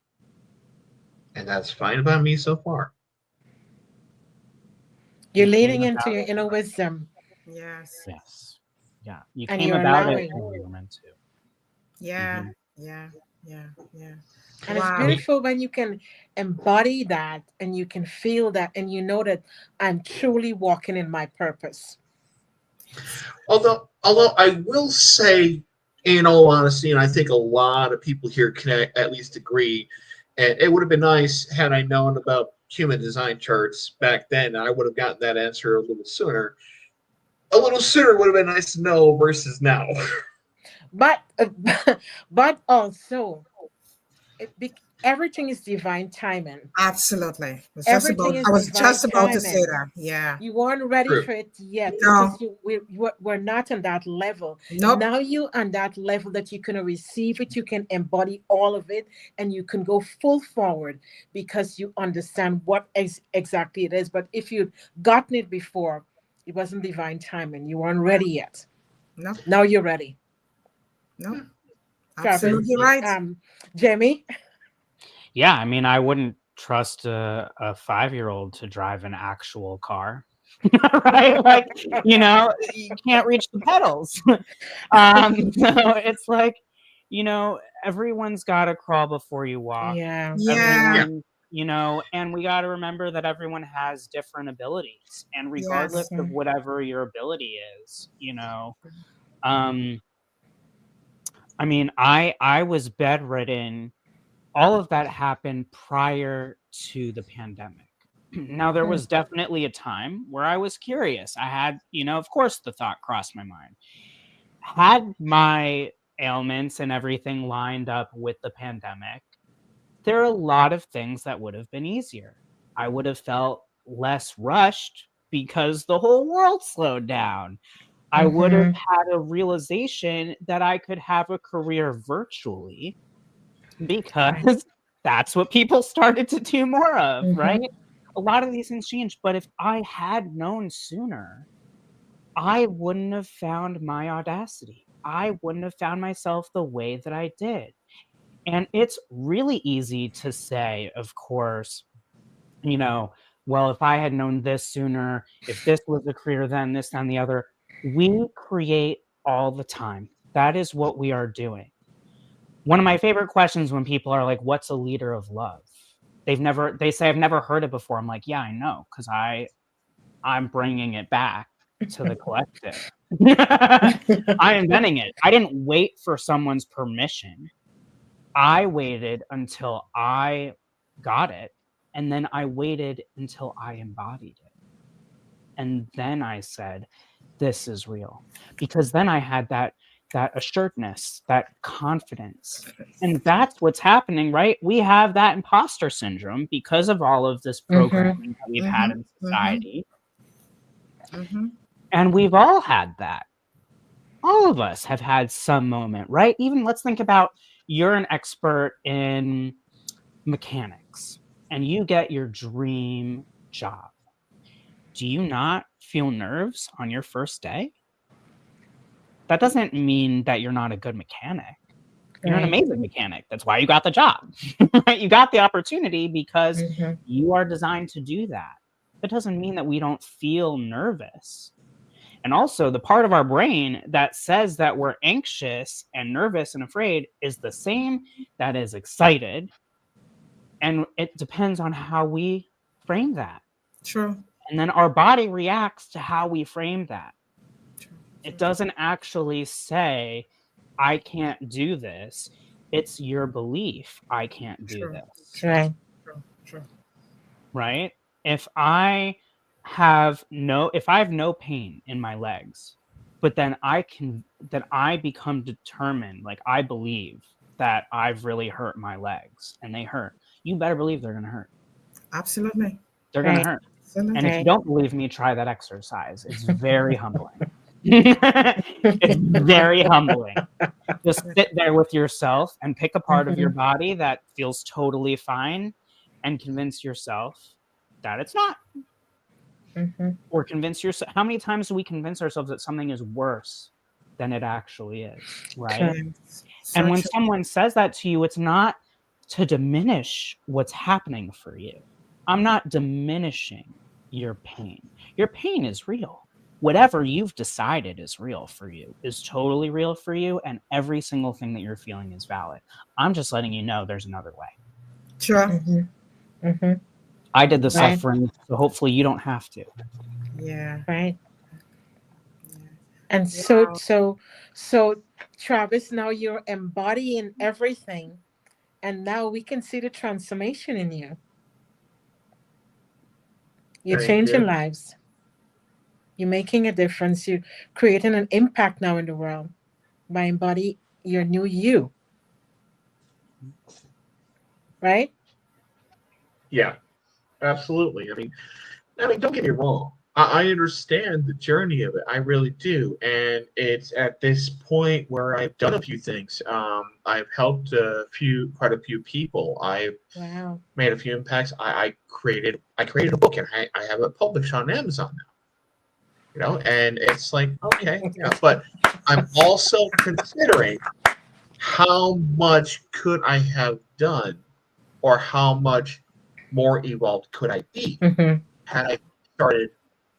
And that's fine by me so far. You're leading into your inner wisdom. Yes. Yes. Yeah. You And came you're about it allowing. when you were meant to. Yeah. Mhm. Yeah. Yeah. Yeah. And it's Wow. beautiful when you can embody that and you can feel that and you know that I'm truly walking in my purpose. Although I will say, in all honesty, and I think a lot of people here can at least agree, and it would have been nice had I known about human design charts back then. I would have gotten that answer a little sooner. A little sooner would have been nice to know versus now. But but also everything is divine timing. Absolutely. Everything I is was divine just about to say timing. that. Yeah. You weren't ready True. for it yet No. because we're not on that level. Nope. Now you on that level that you can receive it, you can embody all of it, and you can go full forward because you understand what exactly it is. But if you'd gotten it before, it wasn't divine timing. You weren't ready yet. Nope. Now you're ready. Nope. Travis, Absolutely right. Jamie. Yeah. I mean, I wouldn't trust a 5-year-old to drive an actual car. Right? Like, you can't reach the pedals. So it's like, everyone's got to crawl before you walk. Yeah. Yeah. Everyone, and we got to remember that everyone has different abilities, and regardless Yes. of whatever your ability is, I mean, I was bedridden. All of that happened prior to the pandemic. Now, there was definitely a time where I was curious. I had, of course, the thought crossed my mind. Had my ailments and everything lined up with the pandemic, there are a lot of things that would have been easier. I would have felt less rushed because the whole world slowed down. I would have had a realization that I could have a career virtually because that's what people started to do more of, right? A lot of these things changed, but if I had known sooner, I wouldn't have found my audacity. I wouldn't have found myself the way that I did. And it's really easy to say, of course, well, if I had known this sooner, if this was a career, then this, then the other. We create all the time. That is what we are doing. One of my favorite questions when people are like, what's a leader of love? They say, I've never heard it before. I'm like, yeah, I know, because I'm bringing it back to the collective. I'm inventing it. I didn't wait for someone's permission. I waited until I got it, and then I waited until I embodied it. And then I said, this is real. Because then I had that that assuredness, that confidence. And that's what's happening, right? We have that imposter syndrome because of all of this programming that we've had in society. And we've all had that. All of us have had some moment, right? Even let's think about, you're an expert in mechanics and you get your dream job. Do you not feel nerves on your first day? That doesn't mean that you're not a good mechanic. You're an amazing mechanic. That's why you got the job. Right? You got the opportunity because you are designed to do that. That doesn't mean that we don't feel nervous. And also, the part of our brain that says that we're anxious and nervous and afraid is the same that is excited. And it depends on how we frame that. True. And then our body reacts to how we frame that. It doesn't actually say, I can't do this. It's your belief, I can't do this. Right. True. Right? If I have no pain in my legs, but then I become determined, like I believe that I've really hurt my legs and they hurt, you better believe they're going to hurt. Absolutely. They're going to hurt. Absolutely. And if you don't believe me, try that exercise. It's very humbling. It's very humbling. Just sit there with yourself and pick a part of your body that feels totally fine and convince yourself that it's not. Or convince yourself. How many times do we convince ourselves that something is worse than it actually is, right? And when someone says that to you, it's not to diminish what's happening for you. I'm not diminishing your pain. Your pain is real. Whatever you've decided is real for you is totally real for you, and every single thing that you're feeling is valid. I'm just letting you know there's another way. Sure. I did the suffering, so hopefully you don't have to. Yeah. Right. And so Travis, now you're embodying everything, and now we can see the transformation in you. You're changing lives. You're making a difference. You're creating an impact now in the world by embodying your new you. Right? Yeah, absolutely. I mean, don't get me wrong. I understand the journey of it. I really do. And it's at this point where I've done a few things. I've helped quite a few people. I've made a few impacts. I created a book, and I have it published on Amazon now. You know, and it's like, okay, yeah, but I'm also considering how much could I have done, or how much more evolved could I be had I started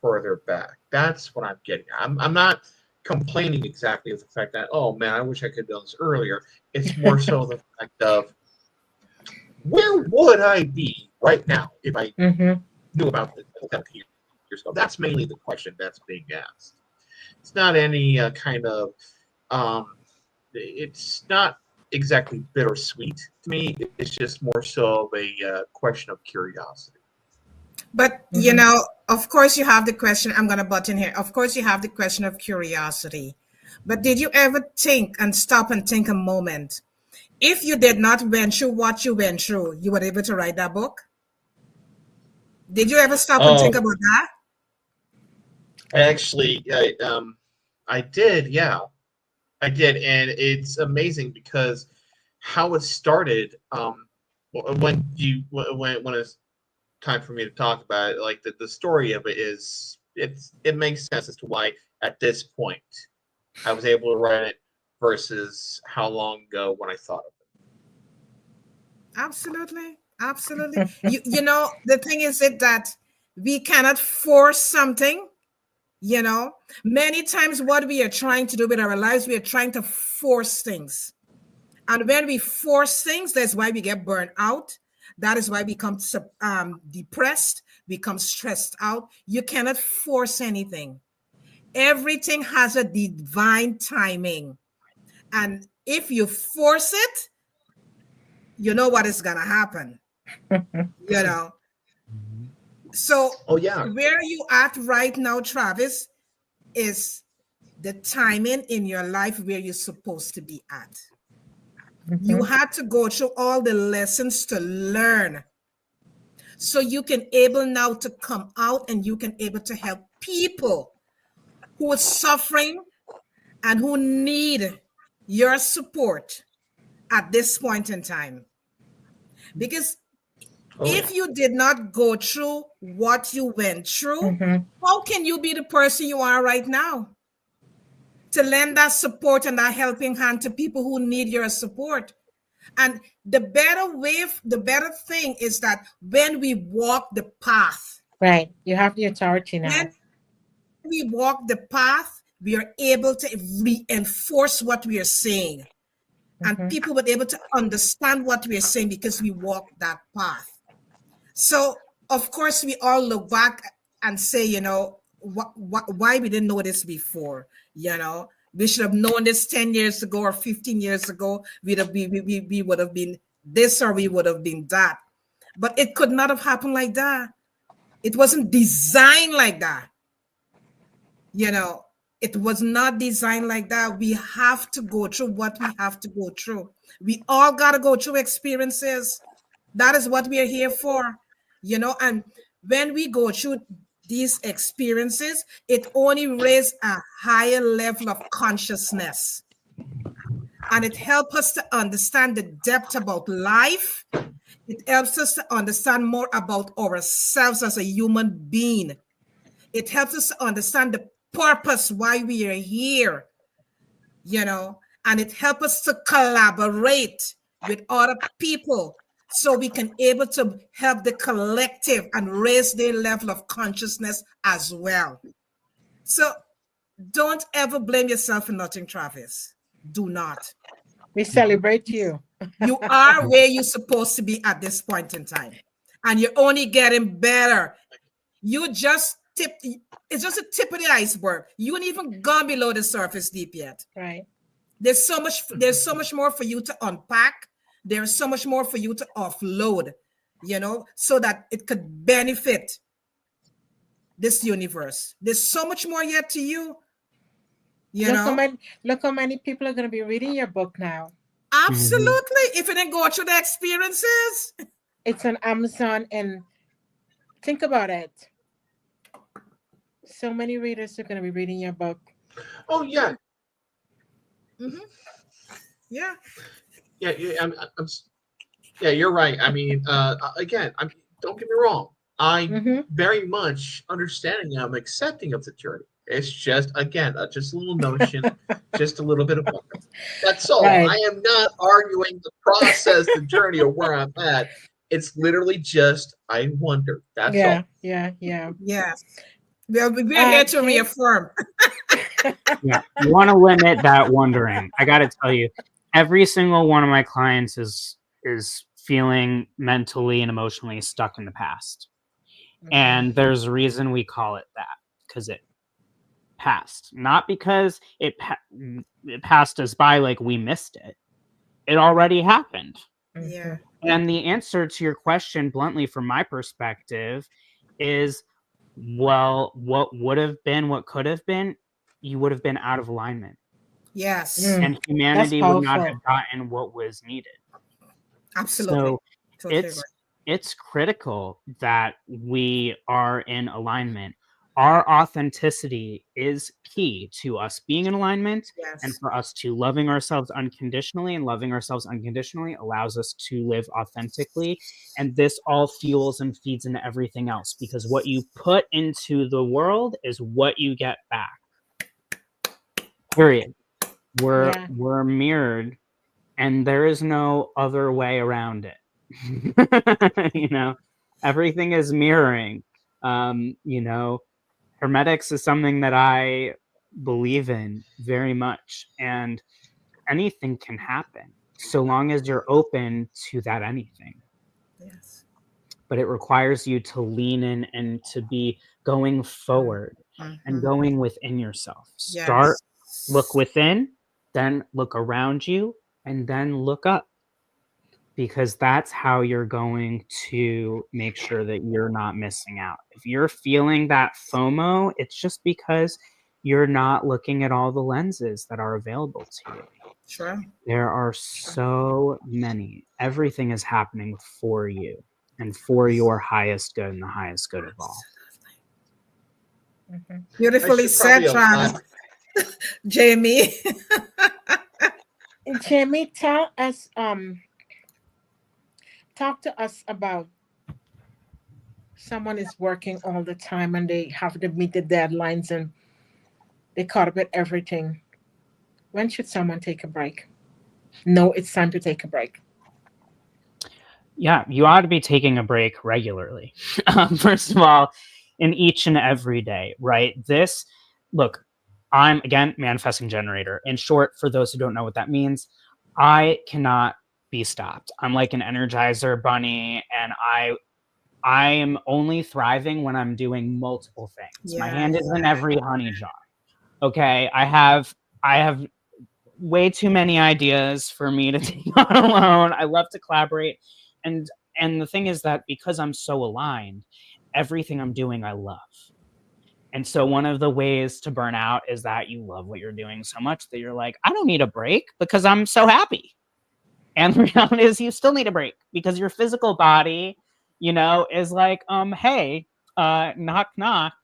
further back. That's what I'm getting at. I'm not complaining exactly of the fact that, oh man, I wish I could have done this earlier. It's more so the fact of, where would I be right now if I knew about this 17 years ago? That's mainly the question that's being asked. It's not any kind of, it's not exactly bittersweet to me. It's just more so of a question of curiosity. But, you know, of course you have the question, I'm going to butt in here. Of course you have the question of curiosity. But did you ever think and stop and think a moment, if you did not went through what you went through, you were able to write that book? Did you ever stop and think about that? Actually, I did, yeah. I did, and it's amazing because how it started, when it's time for me to talk about it, like the story of it is, it makes sense as to why at this point I was able to write it versus how long ago when I thought of it. Absolutely. You know, the thing is that we cannot force something. You know, many times what we are trying to do with our lives, we are trying to force things. And when we force things, that's why we get burned out. That is why we become depressed, become stressed out. You cannot force anything. Everything has a divine timing. And if you force it, you know what is going to happen. You know. So oh yeah, where you at right now, Travis, is the timing in your life where you're supposed to be at. You Mhm. had to go through all the lessons to learn. So you can able now to come out and you can able to help people who are suffering and who need your support at this point in time. Because Oh, if you did not go through what you went through, Mhm. how can you be the person you are right now? To lend that support and that helping hand to people who need your support. And the better thing is that when we walk the path, Right. You have the authority when now. we walk the path, we are able to reinforce what we are saying. And Mhm. people were able to understand what we are saying because we walk that path. So, of course, we all look back and say, why we didn't know this before? We should have known this 10 years ago or 15 years ago. We would have been this or we would have been that. But it could not have happened like that. It wasn't designed like that. It was not designed like that. We have to go through what we have to go through. We all got to go through experiences. That is what we are here for, and when we go through these experiences, it only raises a higher level of consciousness. And it helps us to understand the depth about life. It helps us to understand more about ourselves as a human being. It helps us to understand the purpose why we are here, and it helps us to collaborate with other people so we can able to help the collective and raise their level of consciousness as well. So don't ever blame yourself for nothing, Travis. Do not. We celebrate you. You are where you're supposed to be at this point in time, and you're only getting better. You just tip. It's just a tip of the iceberg. You ain't even gone below the surface deep yet. Right. There's so much more for you to unpack. There's so much more for you to offload, so that it could benefit this universe. There's so much more yet to you, Look how many people are going to be reading your book now. Absolutely. If it didn't go through the experiences. It's on Amazon, and think about it. So many readers are going to be reading your book. oh yeah, Mm-hmm. Yeah. yeah, yeah. Yeah, you're right. I mean, again, don't get me wrong. I Mm-hmm. very much understanding. I'm accepting of the journey. It's just again, just a little notion, just a little bit of wonder. That's all. Right. I am not arguing the process, the journey, or where I'm at. It's literally just I wonder. That's Yeah. all. Yeah. Yeah. Yes. Well, we're here to James? reaffirm. Yeah, you want to limit that wondering. I got to tell you, every single one of my clients is feeling mentally and emotionally stuck in the past, and there's a reason we call it that, because it passed, not because it passed us by like we missed it. It already happened. Yeah. And the answer to your question, bluntly, from my perspective, is, well, what would have been, what could have been, you would have been out of alignment. Yes. Mm. And humanity would not powerful. have gotten what was needed. Absolutely. So Totally it's critical that we are in alignment. Our authenticity is key to us being in alignment, Yes. and for us to loving ourselves unconditionally, and loving ourselves unconditionally allows us to live authentically. And this all fuels and feeds into everything else, because what you put into the world is what you get back. Period. We're mirrored, and there is no other way around it. Everything is mirroring. Hermetics is something that I believe in very much, and anything can happen so long as you're open to that anything. Yes. But it requires you to lean in and to be going forward and going within yourself. Start, look within, then look around you, and then look up. Because that's how you're going to make sure that you're not missing out. If you're feeling that FOMO, it's just because you're not looking at all the lenses that are available to you. Sure. There are so many. Everything is happening for you and for your highest good and the highest good of all. Mhm. Beautifully said, Jamie. Jamie, talk to us about someone is working all the time and they have to meet the deadlines and they caught up with everything. When should someone take a break? No, it's time to take a break. Yeah, you ought to be taking a break regularly. First of all, in each and every day, right? Look, I'm again manifesting generator. In short, for those who don't know what that means, I cannot be stopped. I'm like an energizer bunny, and I am only thriving when I'm doing multiple things. My hand is in every honey jar. Okay, I have way too many ideas for me to take on alone. I love to collaborate, and the thing is that because I'm so aligned, everything I'm doing I love. And so one of the ways to burn out is that you love what you're doing so much that you're like, I don't need a break because I'm so happy. And the reality is you still need a break because your physical body, is like, hey, knock knock,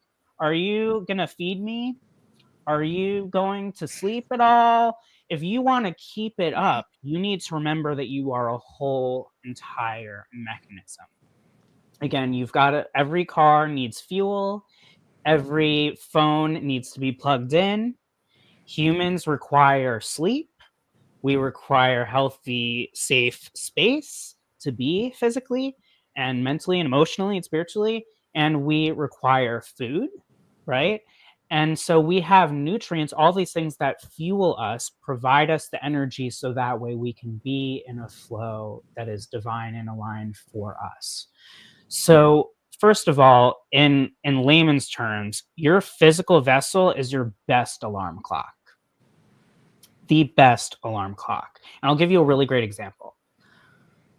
are you gonna feed me? Are you going to sleep at all? If you want to keep it up, you need to remember that you are a whole entire mechanism. Again, every car needs fuel, every phone needs to be plugged in. Humans require sleep. We require healthy, safe space to be physically and mentally and emotionally and spiritually. And we require food, right? And so we have nutrients, all these things that fuel us, provide us the energy so that way we can be in a flow that is divine and aligned for us. So, first of all, in layman's terms, your physical vessel is your best alarm clock. The best alarm clock. And I'll give you a really great example.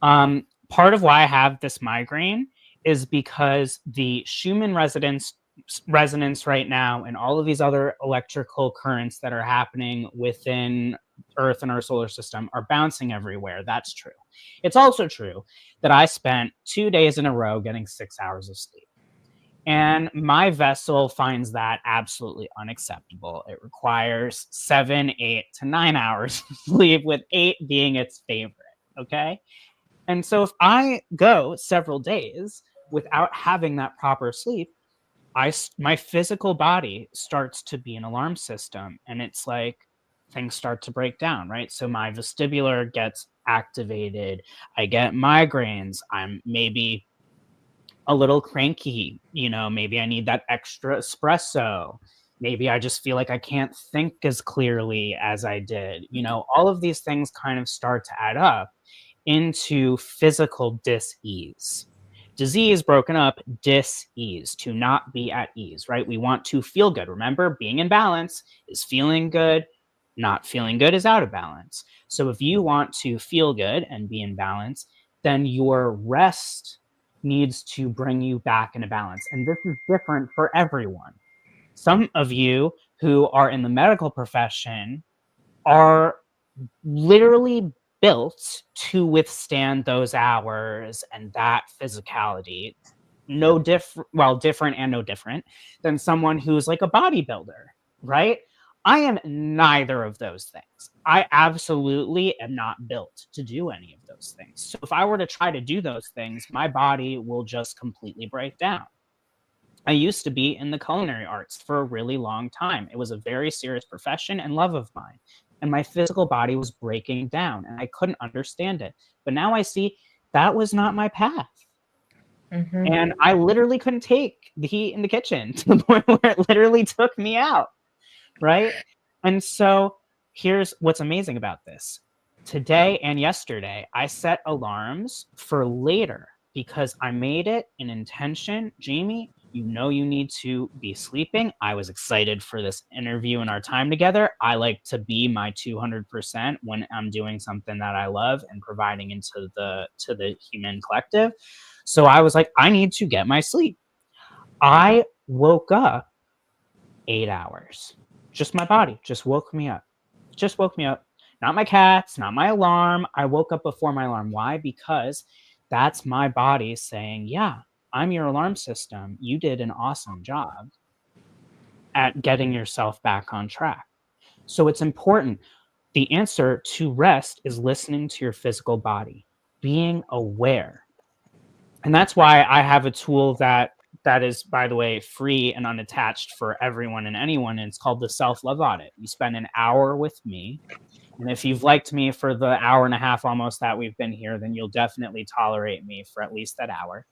Part of why I have this migraine is because the Schumann resonance right now and all of these other electrical currents that are happening within Earth and our solar system are bouncing everywhere. That's true. It's also true that I spent 2 days in a row getting 6 hours of sleep. And my vessel finds that absolutely unacceptable. It requires 7, 8 to 9 hours of sleep, with 8 being its favorite. Okay. And so if I go several days without having that proper sleep, my physical body starts to be an alarm system, and it's like things start to break down, right? So my vestibular gets activated. I get migraines. I'm maybe a little cranky, maybe I need that extra espresso. Maybe I just feel like I can't think as clearly as I did. All of these things kind of start to add up into physical dis-ease. Disease broken up, dis-ease, to not be at ease, right? We want to feel good. Remember, being in balance is feeling good. Not feeling good is out of balance. So if you want to feel good and be in balance, then your rest needs to bring you back into balance. And this is different for everyone. Some of you who are in the medical profession are literally built to withstand those hours and that physicality. Different and no different than someone who's like a bodybuilder, right? I am neither of those things. I absolutely am not built to do any of those things. So if I were to try to do those things, my body will just completely break down. I used to be in the culinary arts for a really long time. It was a very serious profession and love of mine. And my physical body was breaking down and I couldn't understand it. But now I see that was not my path. Mm-hmm. And I literally couldn't take the heat in the kitchen to the point where it literally took me out. Right? And so here's what's amazing about this. Today and yesterday, I set alarms for later because I made it an intention. Jamie, you need to be sleeping. I was excited for this interview and our time together. I like to be my 200% when I'm doing something that I love and providing into the human collective. So I was like, I need to get my sleep. I woke up 8 hours. Just my body just woke me up. Just woke me up. Not my cats, not my alarm. I woke up before my alarm. Why? Because that's my body saying, yeah, I'm your alarm system. You did an awesome job at getting yourself back on track. So it's important. The answer to rest is listening to your physical body, being aware. And that's why I have a tool that is, by the way, free and unattached for everyone and anyone. And it's called the Self-Love Audit. You spend an hour with me. And if you've liked me for the hour and a half almost that we've been here, then you'll definitely tolerate me for at least that hour.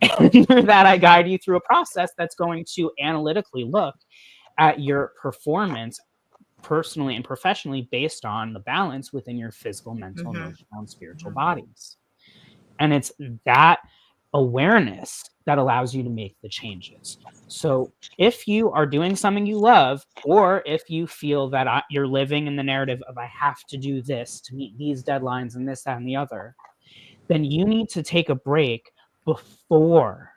And through that, I guide you through a process that's going to analytically look at your performance personally and professionally based on the balance within your physical, mental, Mm-hmm. emotional, and spiritual Mm-hmm. bodies. And it's that awareness that allows you to make the changes. So if you are doing something you love, or if you feel that you're living in the narrative of I have to do this to meet these deadlines and this, that, and the other, then you need to take a break before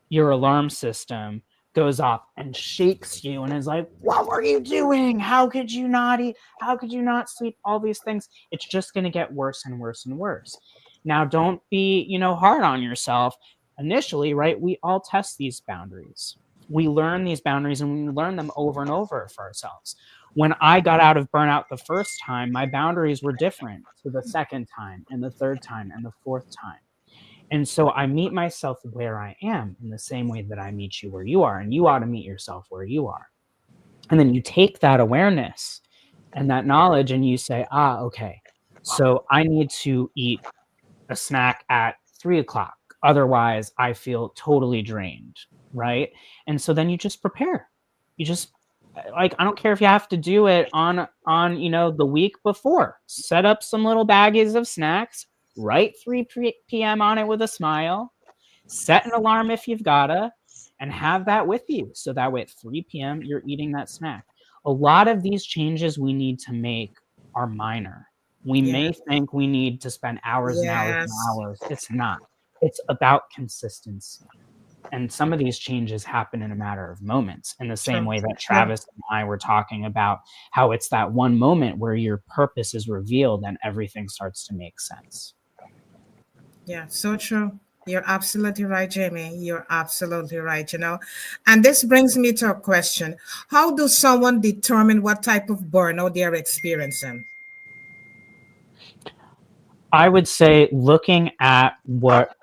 your alarm system goes off and shakes you and is like, what were you doing? How could you not eat? How could you not sleep? All these things. It's just going to get worse and worse and worse. Now, don't be, hard on yourself. Initially, right, we all test these boundaries. We learn these boundaries and we learn them over and over for ourselves. When I got out of burnout the first time, my boundaries were different to the second time and the third time and the fourth time. And so I meet myself where I am in the same way that I meet you where you are, and you ought to meet yourself where you are. And then you take that awareness and that knowledge and you say, okay, so I need to eat a snack at 3 o'clock. Otherwise, I feel totally drained, right? And so then you just prepare. You just I don't care if you have to do it on the week before. Set up some little baggies of snacks. Write 3 p.m. on it with a smile. Set an alarm if you've gotta, and have that with you. So that way at 3 p.m. you're eating that snack. A lot of these changes we need to make are minor. We Yeah. may think we need to spend hours and hours and Yes. hours. It's not. It's about consistency. And some of these changes happen in a matter of moments, in the same True. way that True. Travis and I were talking about how it's that one moment where your purpose is revealed and everything starts to make sense. Yeah, so true. You're absolutely right, Jamie. You're absolutely right, And this brings me to a question. How does someone determine what type of burnout they're experiencing? I would say looking at what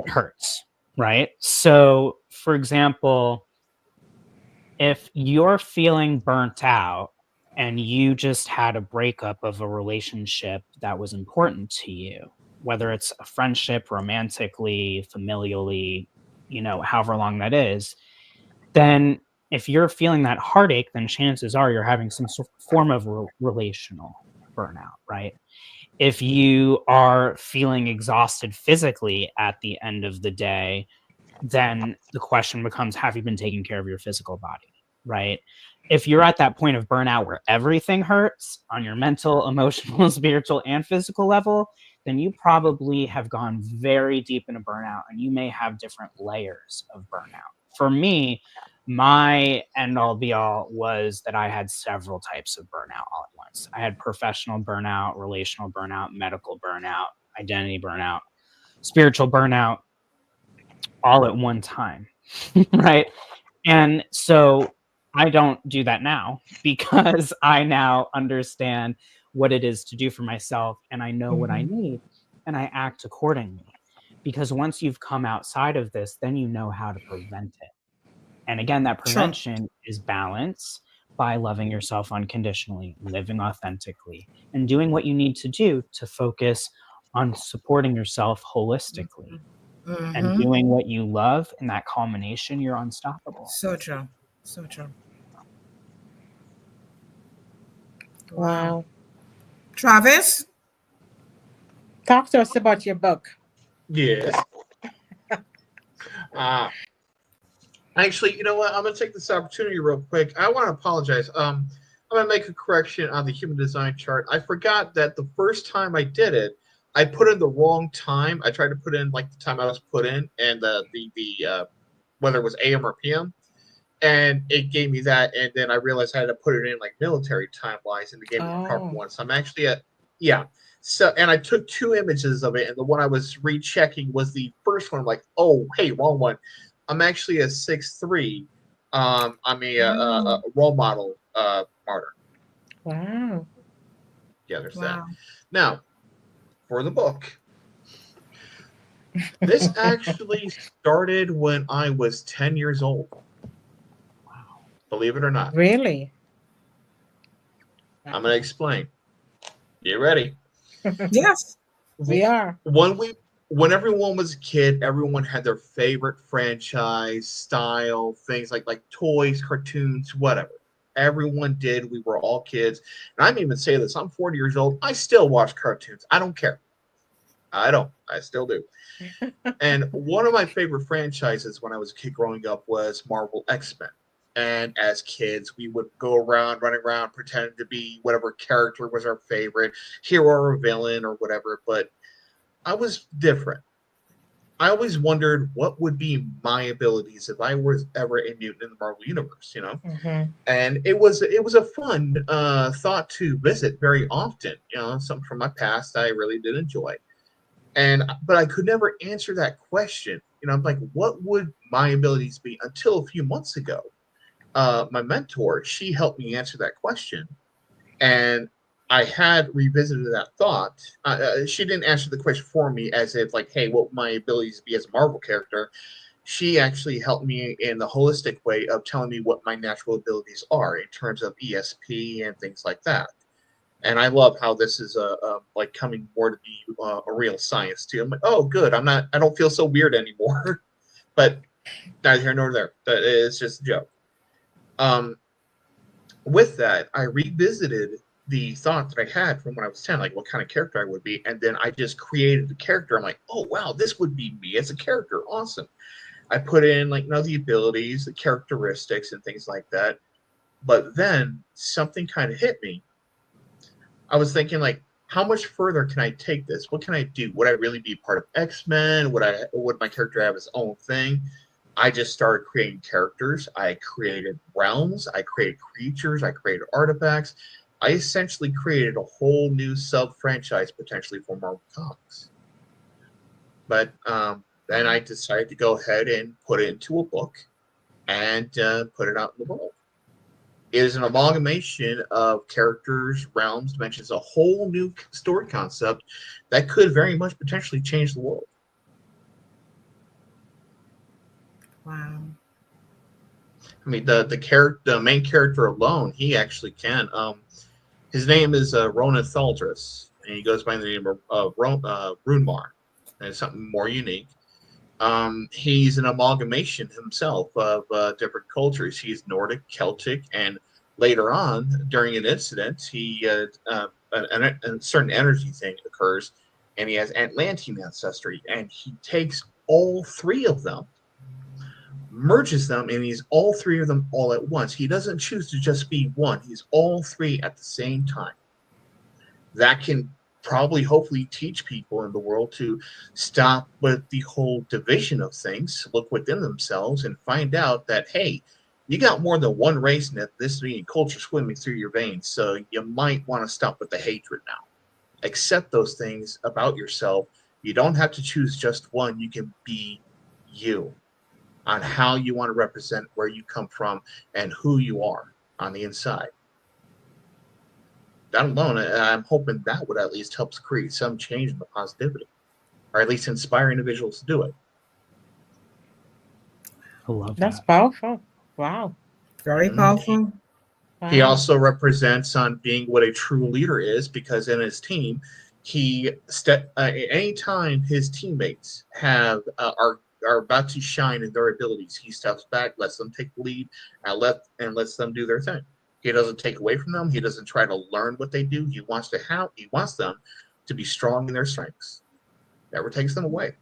hurts, right? So, for example, if you're feeling burnt out and you just had a breakup of a relationship that was important to you, whether it's a friendship, romantically, familially, however long that is, then if you're feeling that heartache, then chances are you're having some form of relational burnout, right? If you are feeling exhausted physically at the end of the day, then the question becomes, have you been taking care of your physical body, right? If you're at that point of burnout where everything hurts on your mental, emotional, spiritual, and physical level, then you probably have gone very deep into burnout and you may have different layers of burnout. For me, my end all be all was that I had several types of burnout all at once. I had professional burnout, relational burnout, medical burnout, identity burnout, spiritual burnout, all at one time, right? And so I don't do that now because I now understand what it is to do for myself and I know what I need and I act accordingly. Because once you've come outside of this, then you know how to prevent it. And again, that True. prevention is balance by loving yourself unconditionally, living authentically, and doing what you need to do to focus on supporting yourself holistically and Mm-hmm. doing what you love in that culmination, you're unstoppable. So true. So true. Wow. Wow. Travis? Talk to us about your book. Yes. Actually, you know what? I'm gonna take this opportunity real quick. I want to apologize. I'm gonna make a correction on the human design chart. I forgot that the first time I did it, I put in the wrong time. I tried to put in like the time I was put in, and the whether it was AM or PM. and it gave me that, and then I realized I had to put it in like military time wise, and it gave me the proper Oh, one. So I'm actually at yeah. So and I took two images of it, and the one I was rechecking was the first one. I'm like, oh hey, wrong one. I'm actually a 6'3". I'm a Wow. role model martyr. wow. Yeah, there's that. Wow. Now for the book, this actually started when I was 10 years old. Believe it or not. Really? I'm gonna explain. Get ready. Yes. We are. when we when everyone was a kid, everyone had their favorite franchise, style, things like toys, cartoons, whatever. Everyone did. We were all kids. And I'm even say this, I'm 40 years old. I still watch cartoons. I don't care. I don't. I still do. And one of my favorite franchises when I was a kid growing up was Marvel X-Men. And as kids, we would go around, running around, pretending to be whatever character was our favorite, hero or villain or whatever. But I was different. I always wondered what would be my abilities if I was ever a mutant in the Marvel universe, you know. Hmm. And it was a fun thought to visit very often. You know, something from my past I really did enjoy. And but I could never answer that question. You know, I'm like, what would my abilities be? Until a few months ago, my mentor, she helped me answer that question, and I had revisited that thought. She didn't answer the question for me as if like, hey, what would my abilities be as a Marvel character? She actually helped me in the holistic way of telling me what my natural abilities are in terms of ESP and things like that. And I love how this is like coming more to be a real science too. I'm like, oh, good. I don't feel so weird anymore. But neither here nor there. That is just a joke. Um, with that, I revisited the thought that I had from when I was 10, like what kind of character I would be. And then I just created the character. I'm like, oh, wow, this would be me as a character. Awesome. I put in like, the abilities, the characteristics, and things like that. But then something kind of hit me. I was thinking like, how much further can I take this? What can I do? Would I really be part of X-Men? Would my character have his own thing? I just started creating characters. I created realms. I created creatures. I created artifacts. I essentially created a whole new sub franchise potentially for Marvel Comics. But then I decided to go ahead and put it into a book and put it out in the world. It is an amalgamation of characters, realms, dimensions, a whole new story concept that could very much potentially change the world. Wow. I mean, the main character alone, he actually can. His name is Ronan Thaldris, and he goes by the name of Runmar, and it's something more unique. He's an amalgamation himself of different cultures. He's Nordic, Celtic, and later on, during an incident, a certain energy thing occurs, and he has Atlantean ancestry, and he takes all three of them, merges them, and he's all three of them all at once. He doesn't choose to just be one. He's all three at the same time. That can probably hopefully teach people in the world to stop with the whole division of things, look within themselves, and find out that, hey, you got more than one race and ethnicity and culture swimming through your veins, so you might want to stop with the hatred now. Accept those things about yourself. You don't have to choose just one. You can be you on how you want to represent where you come from and who you are on the inside. That alone, I'm hoping that would at least help create some change in the positivity, or at least inspire individuals to do it. I love That's that. powerful. Wow. Very powerful. He Wow. also represents on being what a true leader is, because in his team, anytime his teammates are about to shine in their abilities, he steps back, lets them take the lead, and lets them do their thing. He doesn't take away from them. He doesn't try to learn what they do. He wants them to be strong in their strengths. Never takes them away.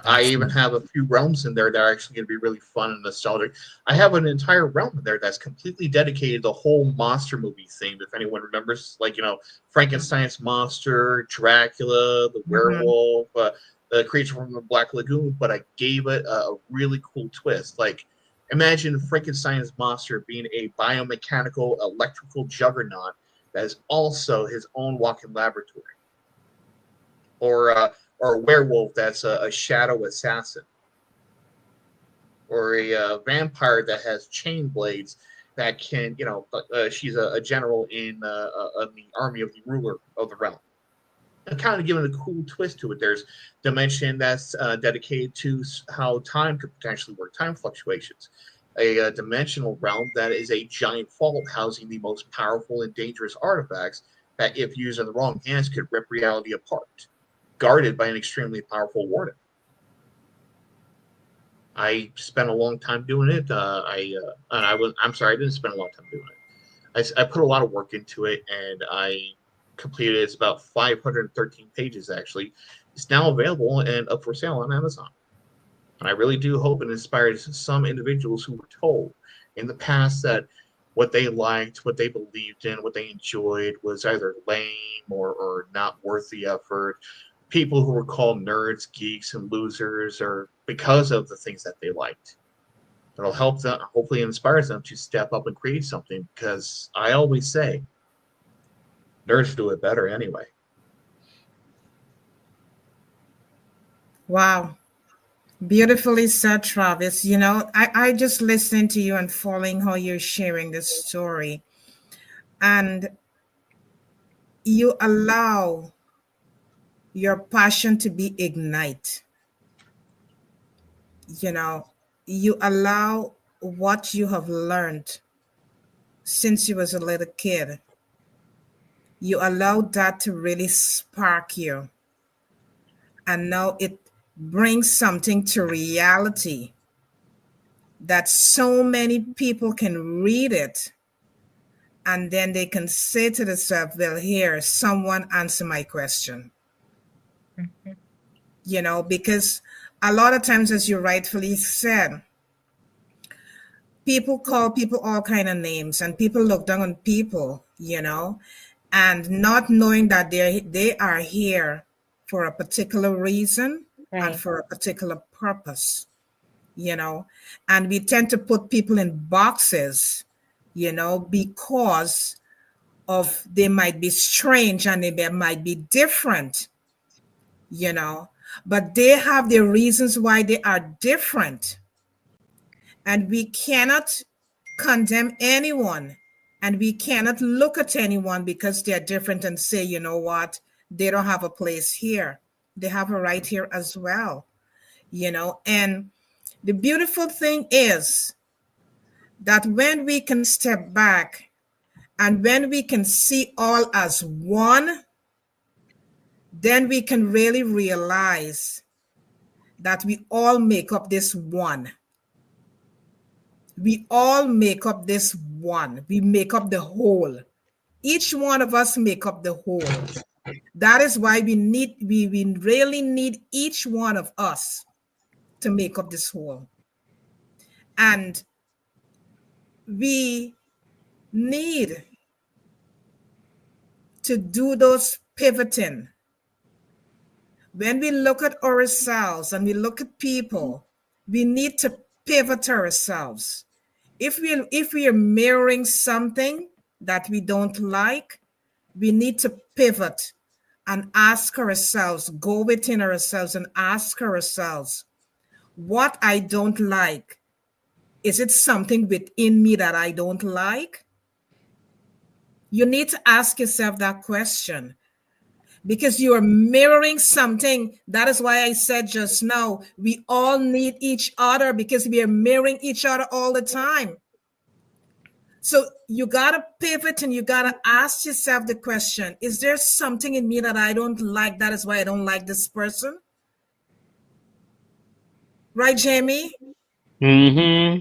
I even have a few realms in there that are actually going to be really fun and nostalgic. I have an entire realm in there that's completely dedicated to the whole monster movie theme. If anyone remembers, like, Frankenstein's monster, Dracula, the werewolf, the creature from the Black Lagoon, but I gave it a really cool twist. Like, Imagine Frankenstein's monster being a biomechanical electrical juggernaut that is also his own walking laboratory. Or a werewolf that's a shadow assassin. Or a vampire that has chain blades that can, she's a general in the army of the ruler of the realm. And kind of giving a cool twist to it. There's dimension that's dedicated to how time could potentially work, time fluctuations. A dimensional realm that is a giant vault housing the most powerful and dangerous artifacts that, if used in the wrong hands, could rip reality apart, guarded by an extremely powerful warden. I spent a long time doing it. I'm sorry, I didn't spend a long time doing it. I put a lot of work into it, and I completed it. It's about 513 pages, actually. It's now available and up for sale on Amazon. And I really do hope it inspires some individuals who were told in the past that what they liked, what they believed in, what they enjoyed was either lame or not worth the effort. People who were called nerds, geeks, and losers, or because of the things that they liked. It'll help them, hopefully inspires them to step up and create something, because I always say, nerds do it better anyway. Wow. Beautifully said, Travis. I just listening to you and following how you're sharing this story. And you allow your passion to be ignite. You allow what you have learned since you was a little kid. You allow that to really spark you. And now it brings something to reality that so many people can read it, and then they can say to themselves, well, here, someone answer my question. Because a lot of times, as you rightfully said, people call people all kind of names, and people look down on people, and not knowing that they are here for a particular reason, right, and for a particular purpose, and we tend to put people in boxes, because of they might be strange and they might be different, but they have their reasons why they are different. And we cannot condemn anyone, and we cannot look at anyone because they're different and say, you know what, they don't have a place here. They have a right here as well, and the beautiful thing is that when we can step back and when we can see all as one, then we can really realize that we all make up this one. We all make up this one. We make up the whole. Each one of us make up the whole. That is why we really need each one of us to make up this whole. And we need to do those pivoting. When we look at ourselves and we look at people, we need to pivot ourselves. If we are mirroring something that we don't like, we need to pivot and ask ourselves, go within ourselves and ask ourselves, what I don't like, is it something within me that I don't like? You need to ask yourself that question, because you are mirroring something. That is why I said just now, we all need each other, because we are mirroring each other all the time. So you got to pivot and you got to ask yourself the question, is there something in me that I don't like? That is why I don't like this person. Right, Jamie? Mm-hmm.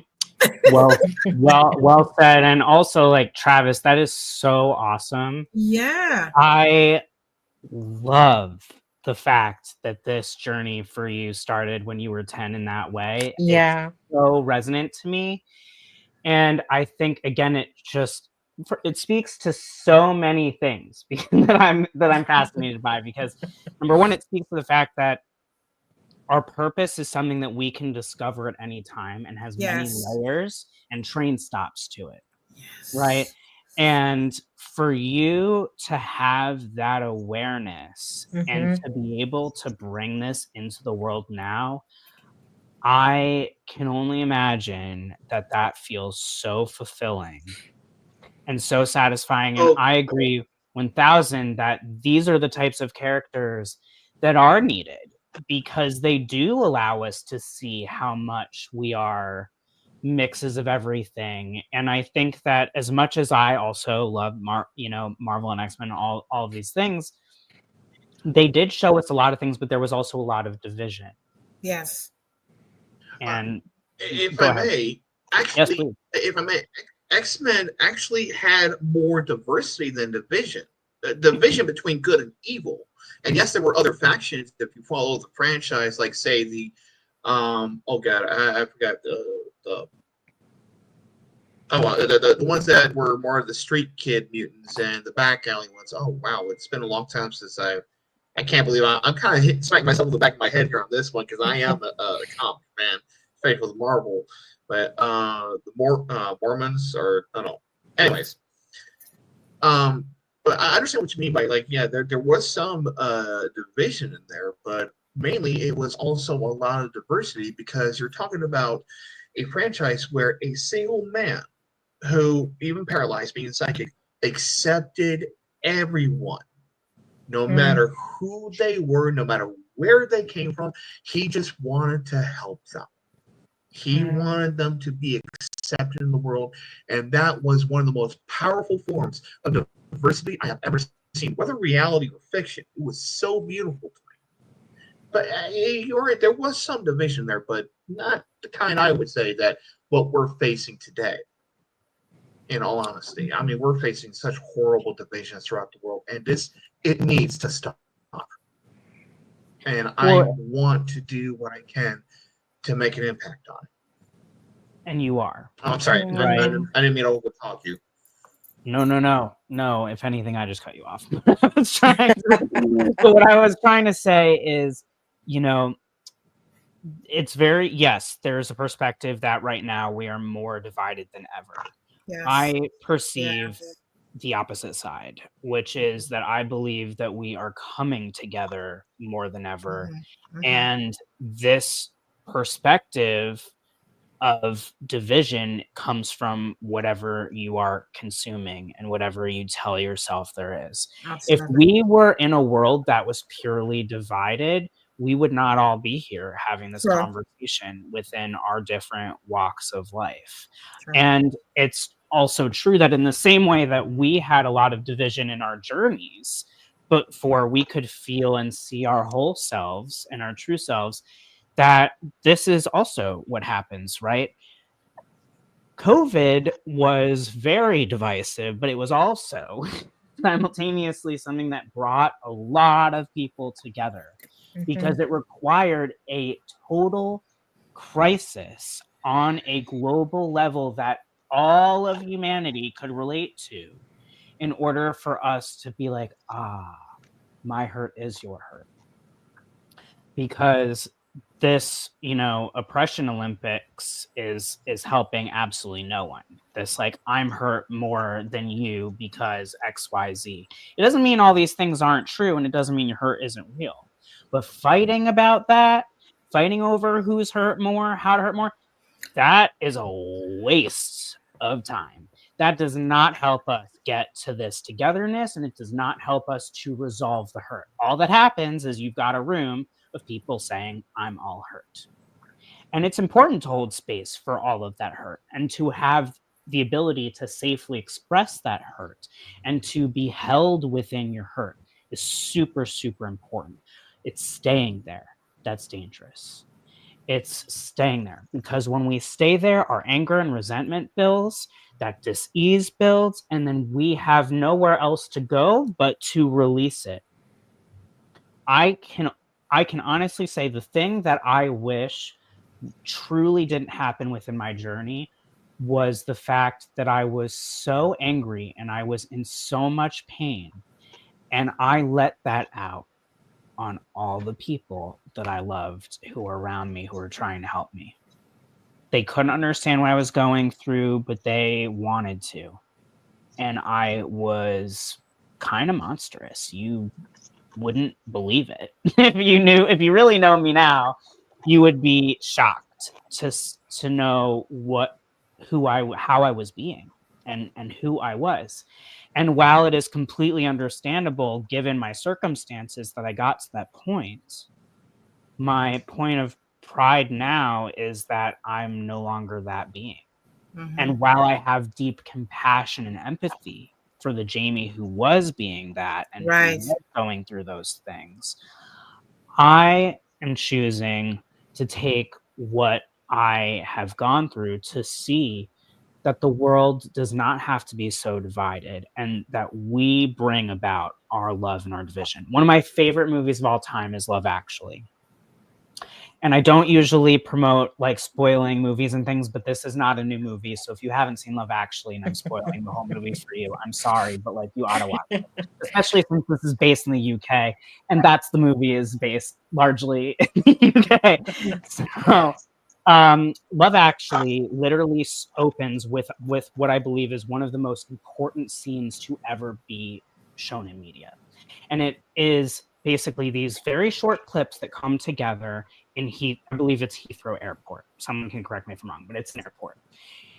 Well said. And also, like, Travis, that is so awesome. Yeah. I love the fact that this journey for you started when you were 10 in that way. Yeah. It's so resonant to me. And I think, again, it speaks to so many things that I'm fascinated by, because number one, it speaks to the fact that our purpose is something that we can discover at any time and has many Yes. layers and train stops to it, right? Yes. And for you to have that awareness and Mm-hmm. to be able to bring this into the world now, I can only imagine that that feels so fulfilling and so satisfying. And Oh, I agree 1000 that these are the types of characters that are needed because they do allow us to see how much we are mixes of everything. And I think that as much as I also love Marvel and X-Men, all of these things, they did show us a lot of things, but there was also a lot of division. Yes. uh, And if go I ahead. may, Yes, actually, please. if I may, X-Men actually had more diversity than division. Division between good and evil. And yes, there were other factions if you follow the franchise, like say the oh god, I forgot the the ones that were more of the street kid mutants and the back alley ones. Oh wow, it's been a long time since I can't believe I'm kind of smacking myself in the back of my head here on this one because I am a comic fan, faithful to Marvel, but the Mormons or I don't know. Anyways, um, but I understand what you mean by like yeah, there was some division in there, but mainly it was also a lot of diversity because you're talking about a franchise where a single man who, even paralyzed, being psychic, accepted everyone, no Mm-hmm. matter who they were, no matter where they came from. He just wanted to help them. He wanted them to be accepted in the world. And that was one of the most powerful forms of diversity I have ever seen, whether reality or fiction. It was so beautiful to me. But you're right, there was some division there, but not the kind I would say that what we're facing today in all honesty. I mean, we're facing such horrible divisions throughout the world, and it needs to stop. And I Well, want to do what I can to make an impact on it. and you are, Oh, I'm sorry, right? I didn't mean to overtalk you. No. If anything, I just cut you off. I was trying to, but what I was trying to say is, you know, it's very, yes, there's a perspective that right now we are more divided than ever. Yes. I perceive Yes. the opposite side, which is that I believe that we are coming together more than ever. Mm-hmm. Mm-hmm. And this perspective of division comes from whatever you are consuming and whatever you tell yourself there is. If Absolutely. we were in a world that was purely divided, we would not all be here having this True. conversation within our different walks of life. True. And it's also true that in the same way that we had a lot of division in our journeys, but for we could feel and see our whole selves and our true selves, that this is also what happens, right? COVID was very divisive, but it was also simultaneously something that brought a lot of people together Mm-hmm. because it required a total crisis on a global level that all of humanity could relate to in order for us to be like, my hurt is your hurt. Because this, oppression Olympics is helping absolutely no one. This like I'm hurt more than you because XYZ. It doesn't mean all these things aren't true, and it doesn't mean your hurt isn't real. But fighting about that, fighting over who's hurt more, how to hurt more, that is a waste of time. That does not help us get to this togetherness, and it does not help us to resolve the hurt. All that happens is you've got a room of people saying, I'm all hurt. And it's important to hold space for all of that hurt and to have the ability to safely express that hurt and to be held within your hurt is super, super important. It's staying there that's dangerous. It's staying there because when we stay there, our anger and resentment builds, that dis-ease builds, and then we have nowhere else to go but to release it. I can honestly say the thing that I wish truly didn't happen within my journey was the fact that I was so angry and I was in so much pain and I let that out on all the people that I loved who were around me, who were trying to help me. They couldn't understand what I was going through, but they wanted to. And I was kind of monstrous. You wouldn't believe it. If you really know me now, you would be shocked to know how I was being and who I was. And while it is completely understandable given my circumstances that I got to that point, my point of pride now is that I'm no longer that being. And while I have deep compassion and empathy for the Jamie who was being that and who Right. was going through those things, I am choosing to take what I have gone through to see that the world does not have to be so divided and that we bring about our love and our division. One of my favorite movies of all time is Love Actually. And I don't usually promote like spoiling movies and things, but this is not a new movie. So if you haven't seen Love Actually and I'm spoiling the whole movie for you, I'm sorry, but like you ought to watch it. Especially since this is based in the UK, and that's the movie is based largely in the UK. So Love Actually literally opens with what I believe is one of the most important scenes to ever be shown in media. And it is basically these very short clips that come together in I believe it's Heathrow Airport. Someone can correct me if I'm wrong, but it's an airport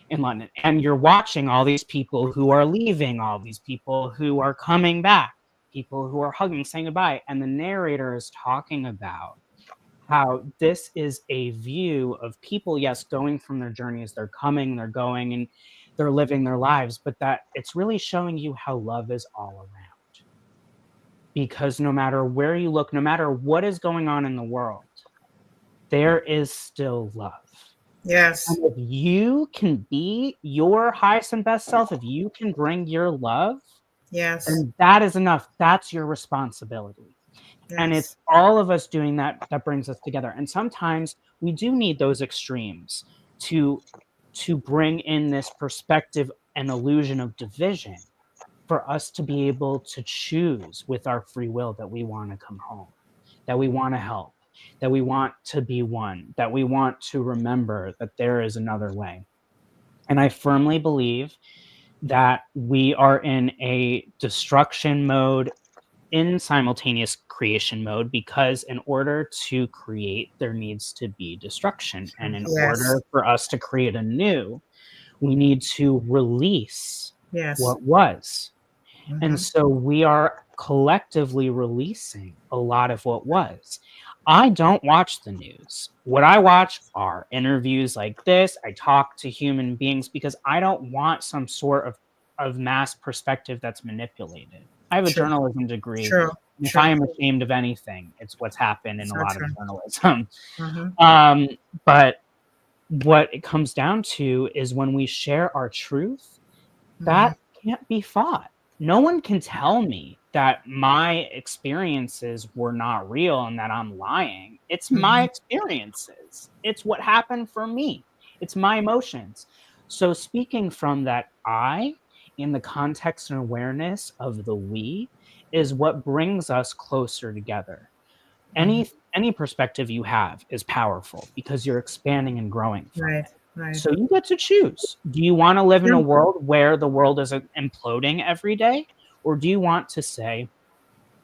in London. And you're watching all these people who are leaving, all these people who are coming back, people who are hugging, saying goodbye. And the narrator is talking about how this is a view of people, yes, going from their journeys, they're coming, they're going, and they're living their lives, but that it's really showing you how love is all around. Because no matter where you look, no matter what is going on in the world, there is still love. Yes. And if you can be your highest and best self, if you can bring your love, Yes. then that is enough. That's your responsibility. Yes. And it's all of us doing that brings us together. And sometimes we do need those extremes to bring in this perspective and illusion of division for us to be able to choose with our free will that we want to come home, that we want to help, that we want to be one, that we want to remember that there is another way. And I firmly believe that we are in a destruction mode in simultaneous creation mode, because in order to create, there needs to be destruction. And in order for us to create anew, we need to release what was. And so we are collectively releasing a lot of what was. I don't watch the news. What I watch are interviews like this. I talk to human beings because I don't want some sort of mass perspective that's manipulated. I have a journalism degree. If I am ashamed of anything, it's what's happened in a lot of journalism. But what it comes down to is when we share our truth, that can't be fought. No one can tell me that my experiences were not real and that I'm lying. It's my experiences. It's what happened for me. It's my emotions. So speaking from that I in the context and awareness of the we is what brings us closer together. Any perspective you have is powerful because you're expanding and growing from it. Right. So you get to choose. Do you want to live in a world where the world is imploding every day? Or do you want to say,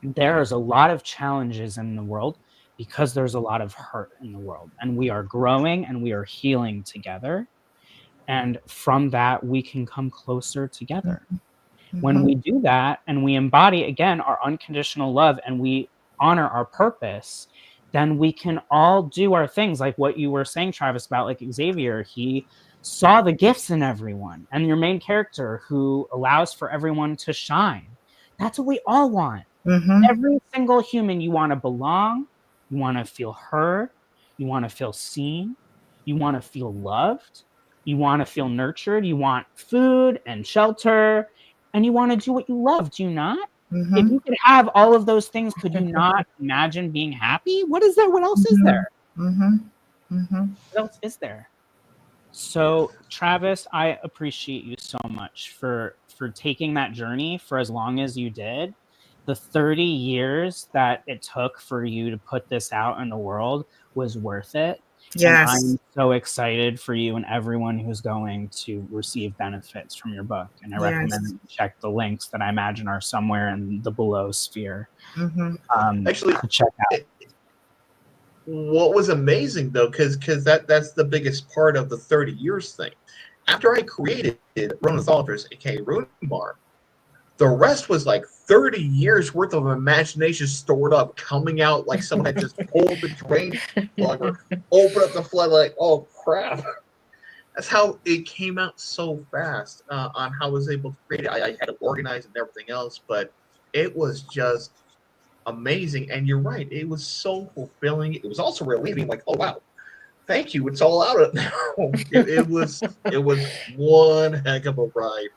there's a lot of challenges in the world because there's a lot of hurt in the world, and we are growing and we are healing together. And from that, we can come closer together. When we do that and we embody, again, our unconditional love and we honor our purpose, then we can all do our things like what you were saying, Travis, about like Xavier. He saw the gifts in everyone, and your main character who allows for everyone to shine. That's what we all want. Every single human, you want to belong, you want to feel heard, you want to feel seen, you want to feel loved, you want to feel nurtured, you want food and shelter, and you want to do what you love. Do you not? If you could have all of those things, could you not imagine being happy? What is there? What else is there? What else is there? So, Travis, I appreciate you so much for taking that journey for as long as you did. the 30 years that it took for you to put this out in the world was worth it. And Yes. I'm so excited for you and everyone who's going to receive benefits from your book. And I recommend that Yes. you check the links that I imagine are somewhere in the below sphere Mm-hmm. Actually, to check out. What was amazing though, because that's the biggest part of the 30 years thing. After I created Ronan Thalifers, aka Runbar, the rest was like 30 years worth of imagination stored up, coming out like someone had just pulled the drain plug or opened up the flood. Like, oh crap! That's how it came out so fast on how I was able to create it. I had to organize and everything else, but it was just amazing. And you're right, it was so fulfilling. It was also relieving. Like, oh wow, thank you. It's all out now. it was one heck of a ride.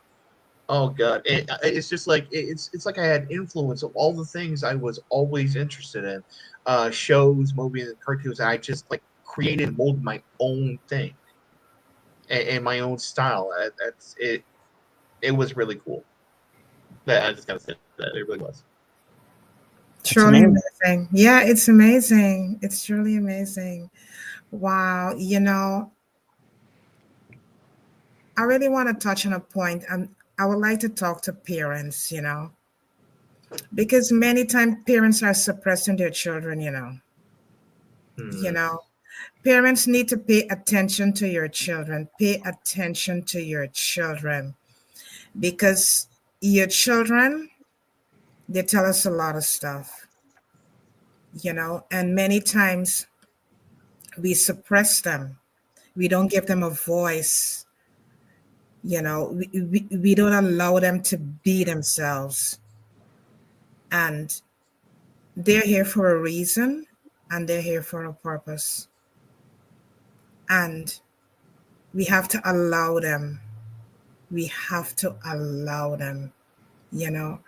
Oh god, it's just like it's like I had influence of all the things I was always interested in, shows, movies, and cartoons. I just like created and molded my own thing and my own style. That's it. It was really cool. I just gotta say that it really was. Truly amazing. amazing. Yeah, it's amazing. It's truly amazing. Wow. I really want to touch on a point. I would like to talk to parents, because many times parents are suppressing their children. You Hmm. know, Parents need to pay attention to your children. Pay attention to your children because your children, they tell us a lot of stuff, and many times we suppress them. We don't give them a voice. We don't allow them to be themselves. And they're here for a reason and they're here for a purpose. And we have to allow them. We have to allow them, you know.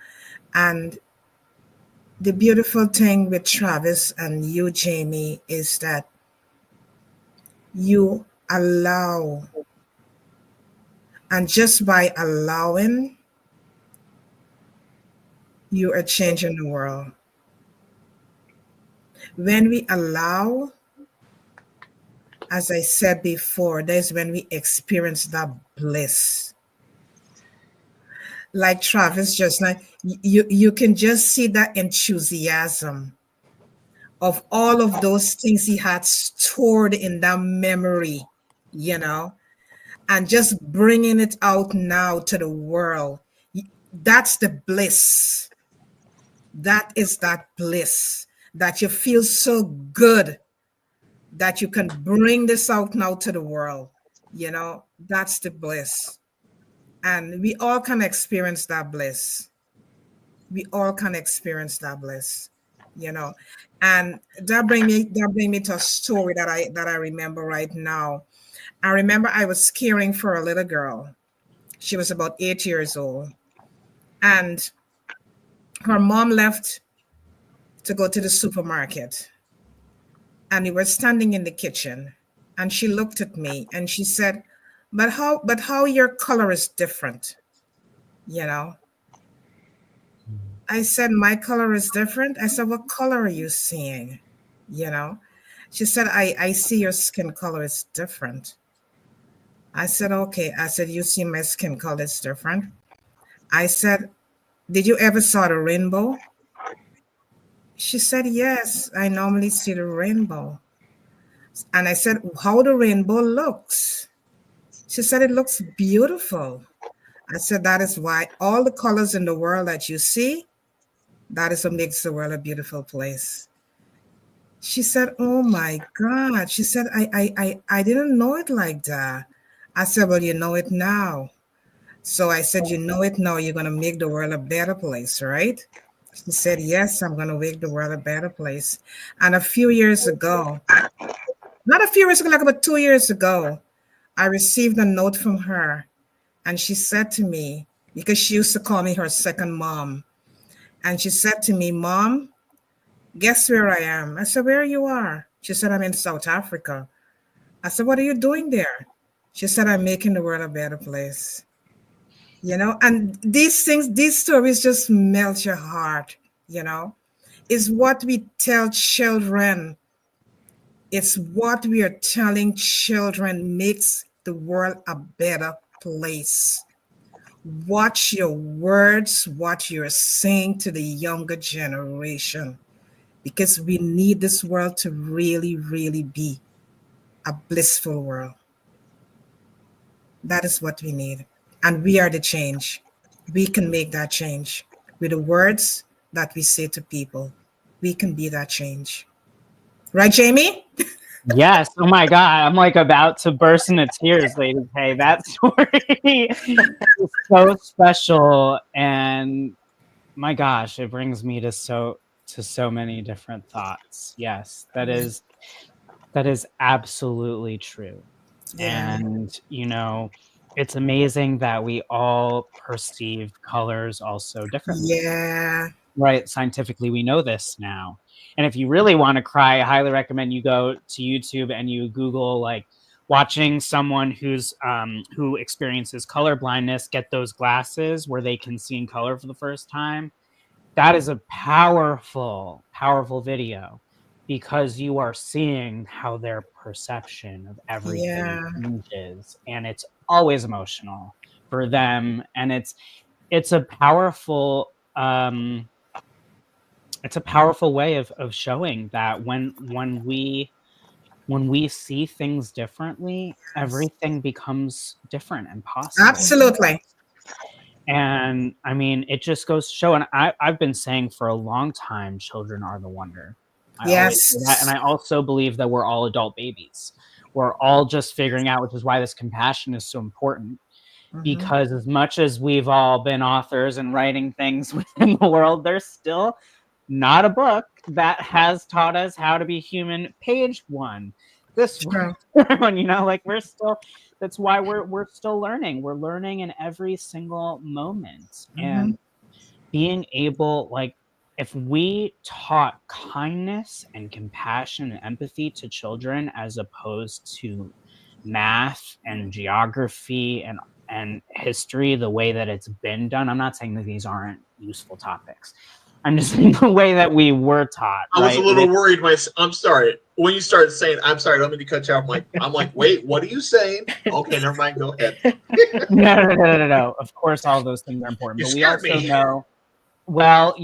And the beautiful thing with Travis and you, Jamie, is that you allow. And just by allowing, you are changing the world. When we allow, as I said before, that's when we experience that bliss. Like Travis just now, you can just see that enthusiasm of all of those things he had stored in that memory, you know, and just bringing it out now to the world. That's the bliss. That is that bliss that you feel so good that you can bring this out now to the world. That's the bliss. And we all can experience that bliss. We all can experience that bliss, you know. And that bring me to a story that I remember right now. I remember I was caring for a little girl. She was about 8 years old. And her mom left to go to the supermarket. And we were standing in the kitchen. And she looked at me and she said, but how your color is different, you know? I said, my color is different. I said, what color are you seeing? You know? She said, I see your skin color is different. I said, okay. I said, you see my skin color is different. I said, did you ever saw the rainbow? She said, yes, I normally see the rainbow. And I said, how the rainbow looks? She said, it looks beautiful. I said, that is why all the colors in the world that you see, that is what makes the world a beautiful place. She said, oh my God. She said, I didn't know it like that. I said, well, you know it now. So I said, you know it now. You're going to make the world a better place, right? She said, yes, I'm going to make the world a better place. And a few years ago, not a few years ago, like about 2 years ago, I received a note from her. And she said to me, because she used to call me her second mom. And she said to me, Mom, guess where I am? I said, where you are? She said, I'm in South Africa. I said, what are you doing there? She said, I'm making the world a better place. And these things, these stories just melt your heart, you know, is what we tell children. It's what we are telling children makes the world a better place. Watch your words, what you're saying to the younger generation, because we need this world to really, really be a blissful world. That is what we need. And we are the change. We can make that change with the words that we say to people. We can be that change. Right, Jamie? Yes. Oh my God. I'm like about to burst into tears, Lady K. That story is so special. And my gosh, it brings me to so many different thoughts. Yes, that is absolutely true. Yeah. And it's amazing that we all perceive colors also differently. Yeah. Right, scientifically, we know this now. And if you really want to cry, I highly recommend you go to YouTube and you Google like watching someone who experiences color blindness get those glasses where they can see in color for the first time. That is a powerful, powerful video because you are seeing how their perception of everything Yeah. changes, and it's always emotional for them, and it's a powerful it's a powerful way of showing that when we see things differently, everything becomes different and possible. Absolutely. And I mean, it just goes to show, and I've been saying for a long time, children are the wonder. I always say that. And Yes. I also believe that we're all adult babies. We're all just figuring out, which is why this compassion is so important. Mm-hmm. Because as much as we've all been authors and writing things within the world, there's still not a book that has taught us how to be human. Page one, this True. one, like that's why we're still learning. We're learning in every single moment. Mm-hmm. And being able, like, if we taught kindness and compassion and empathy to children as opposed to math and geography and history the way that it's been done, I'm not saying that these aren't useful topics. I'm just saying the way that we were taught, I was a right? little worried. I'm sorry. When you started saying, "I'm sorry," let me cut you off. I'm like, wait, what are you saying? Okay, never mind. Go ahead. No. Of course, all of those things are important, You but we scared also me. know. Well,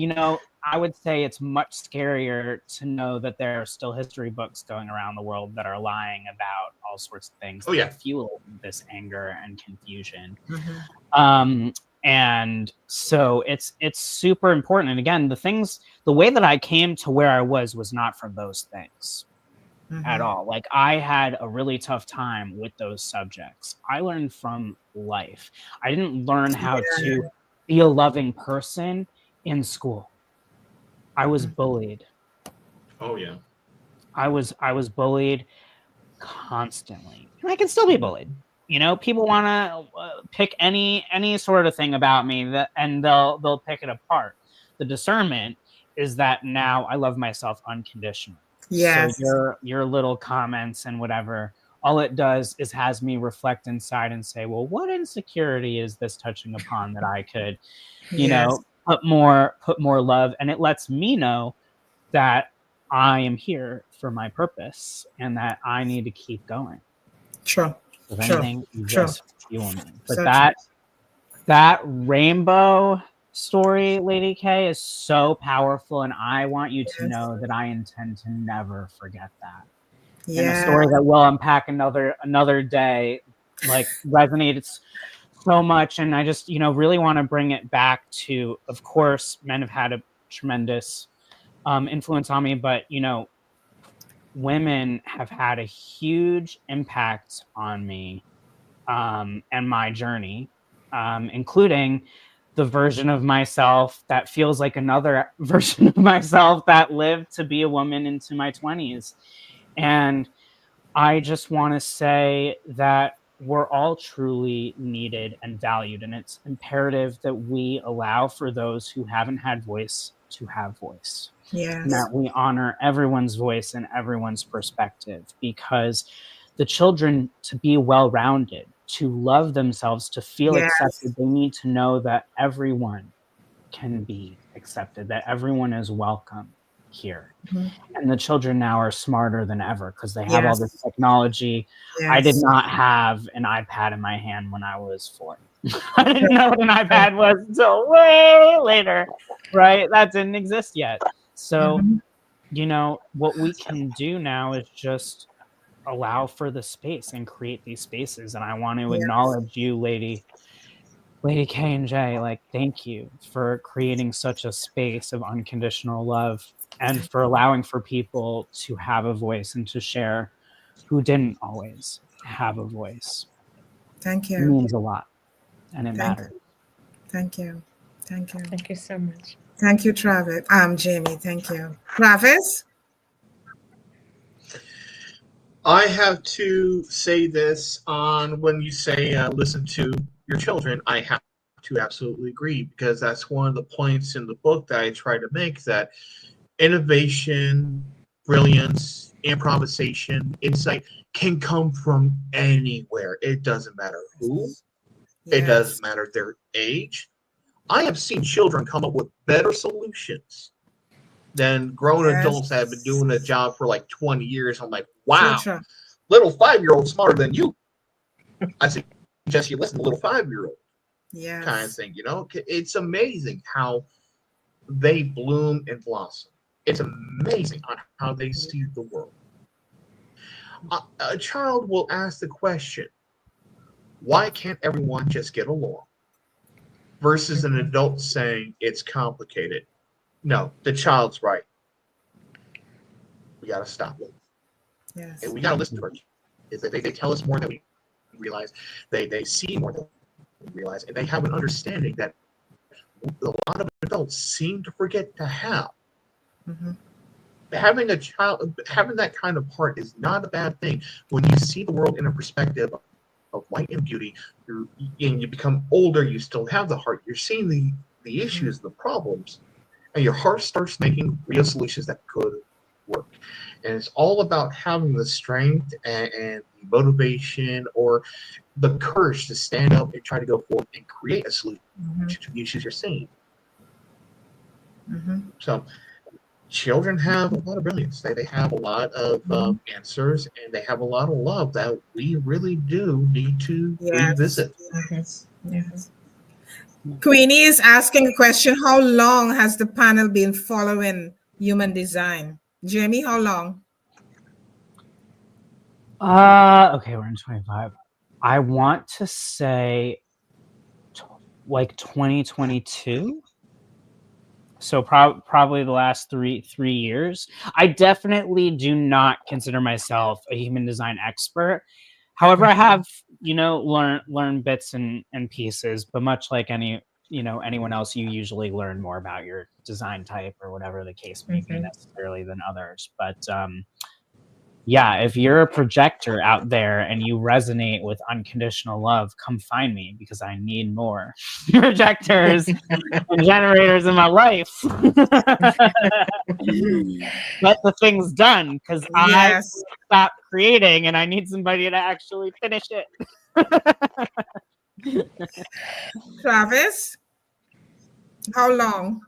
I would say it's much scarier to know that there are still history books going around the world that are lying about all sorts of things Oh that yeah. are fueling this anger and confusion. Mm-hmm. And so it's super important. And again, the way that I came to where I was not for those things at Mm-hmm. all. Like, I had a really tough time with those subjects. I learned from life. I didn't learn how to be a loving person in school. I was bullied. Oh yeah. I was bullied constantly. And I can still be bullied. People want to pick any sort of thing about me and they'll pick it apart. The discernment is that now I love myself unconditionally. So Yes. your little comments and whatever, all it does is has me reflect inside and say, well, what insecurity is this touching upon that I could, Yes. put more love, and it lets me know that I am here for my purpose and that I need to keep going. True. If True. anything, you True. just fuel me. But So true. that rainbow story, Lady K, is so powerful, and I want you to Yes. know that I intend to never forget that. And a Yeah. story that we'll unpack another day, like, resonates so much. And I just, really want to bring it back to, of course, men have had a tremendous influence on me, but women have had a huge impact on me and my journey, including the version of myself that feels like another version of myself that lived to be a woman into my 20s. And I just want to say that we're all truly needed and valued, and it's imperative that we allow for those who haven't had voice to have voice, and Yes. that we honor everyone's voice and everyone's perspective, because the children, to be well-rounded, to love themselves, to feel Yes. accepted, they need to know that everyone can be accepted, that everyone is welcome here. Mhm. And the children now are smarter than ever because they have all this Yes. technology. I did Yes. not have an iPad in my hand when I was 4. I didn't know what an iPad was until way later, right? That didn't exist yet. So, Mhm. you know, what we can do now is just allow for the space and create these spaces. And I want to Yes. acknowledge you, Lady K and J, like, thank you for creating such a space of unconditional love and for allowing for people to have a voice and to share who didn't always have a voice. Thank It you. means a lot and it Thank matters. Thank you. Thank you. Thank you so much. Thank you, Travis. Jamie. Thank you. Travis? I have to say this on when you say listen to your children. I have to absolutely agree because that's one of the points in the book that I try to make, that innovation, brilliance, improvisation, insight can come from anywhere. It doesn't matter who, it Yes. doesn't matter their age. I have seen children come up with better solutions than grown adults that have been Yes. doing a job for like 20 years. I'm like, So wow, true. little 5-year-old smarter than you. I suggest you listen to little 5-year-old kind of Yes. thing. You know, it's amazing how they bloom and blossom. It's amazing on how they see the world. A child will ask the question, why can't everyone just get along? Versus an adult saying it's complicated. No, the child's right. We got to stop it. And Yes. we got to listen to our kids. They tell us more than we realize. They see more than we realize. And they have an understanding that a lot of adults seem to forget to have. Mm-hmm. Having a child, having that kind of part is not a bad thing. When you see the world in a perspective of light and beauty, and you become older, you still have the heart. You're seeing the issues, the problems, and your heart starts making real solutions that could work. And it's all about having the strength and the motivation or the courage to stand up and try to go forward and create a solution Mm-hmm. to the issues you're seeing. Mm-hmm. So children have a lot of brilliance. They have a lot of answers, and they have a lot of love that we really do need to Yes. revisit. Yes. Yes. Queenie is asking a question. How long has the panel been following human design? Jamie, how long? Okay, we're in 25. I want to say like 2022. So probably the last three years. I definitely do not consider myself a human design expert. However, I have, you know, learn bits and pieces, but much like anyone else, you usually learn more about your design type or whatever the case may be necessarily than others. But yeah, if you're a projector out there and you resonate with unconditional love, come find me because I need more projectors and generators in my life. Get the things done because I Yes. stopped creating and I need somebody to actually finish it. Travis, how long?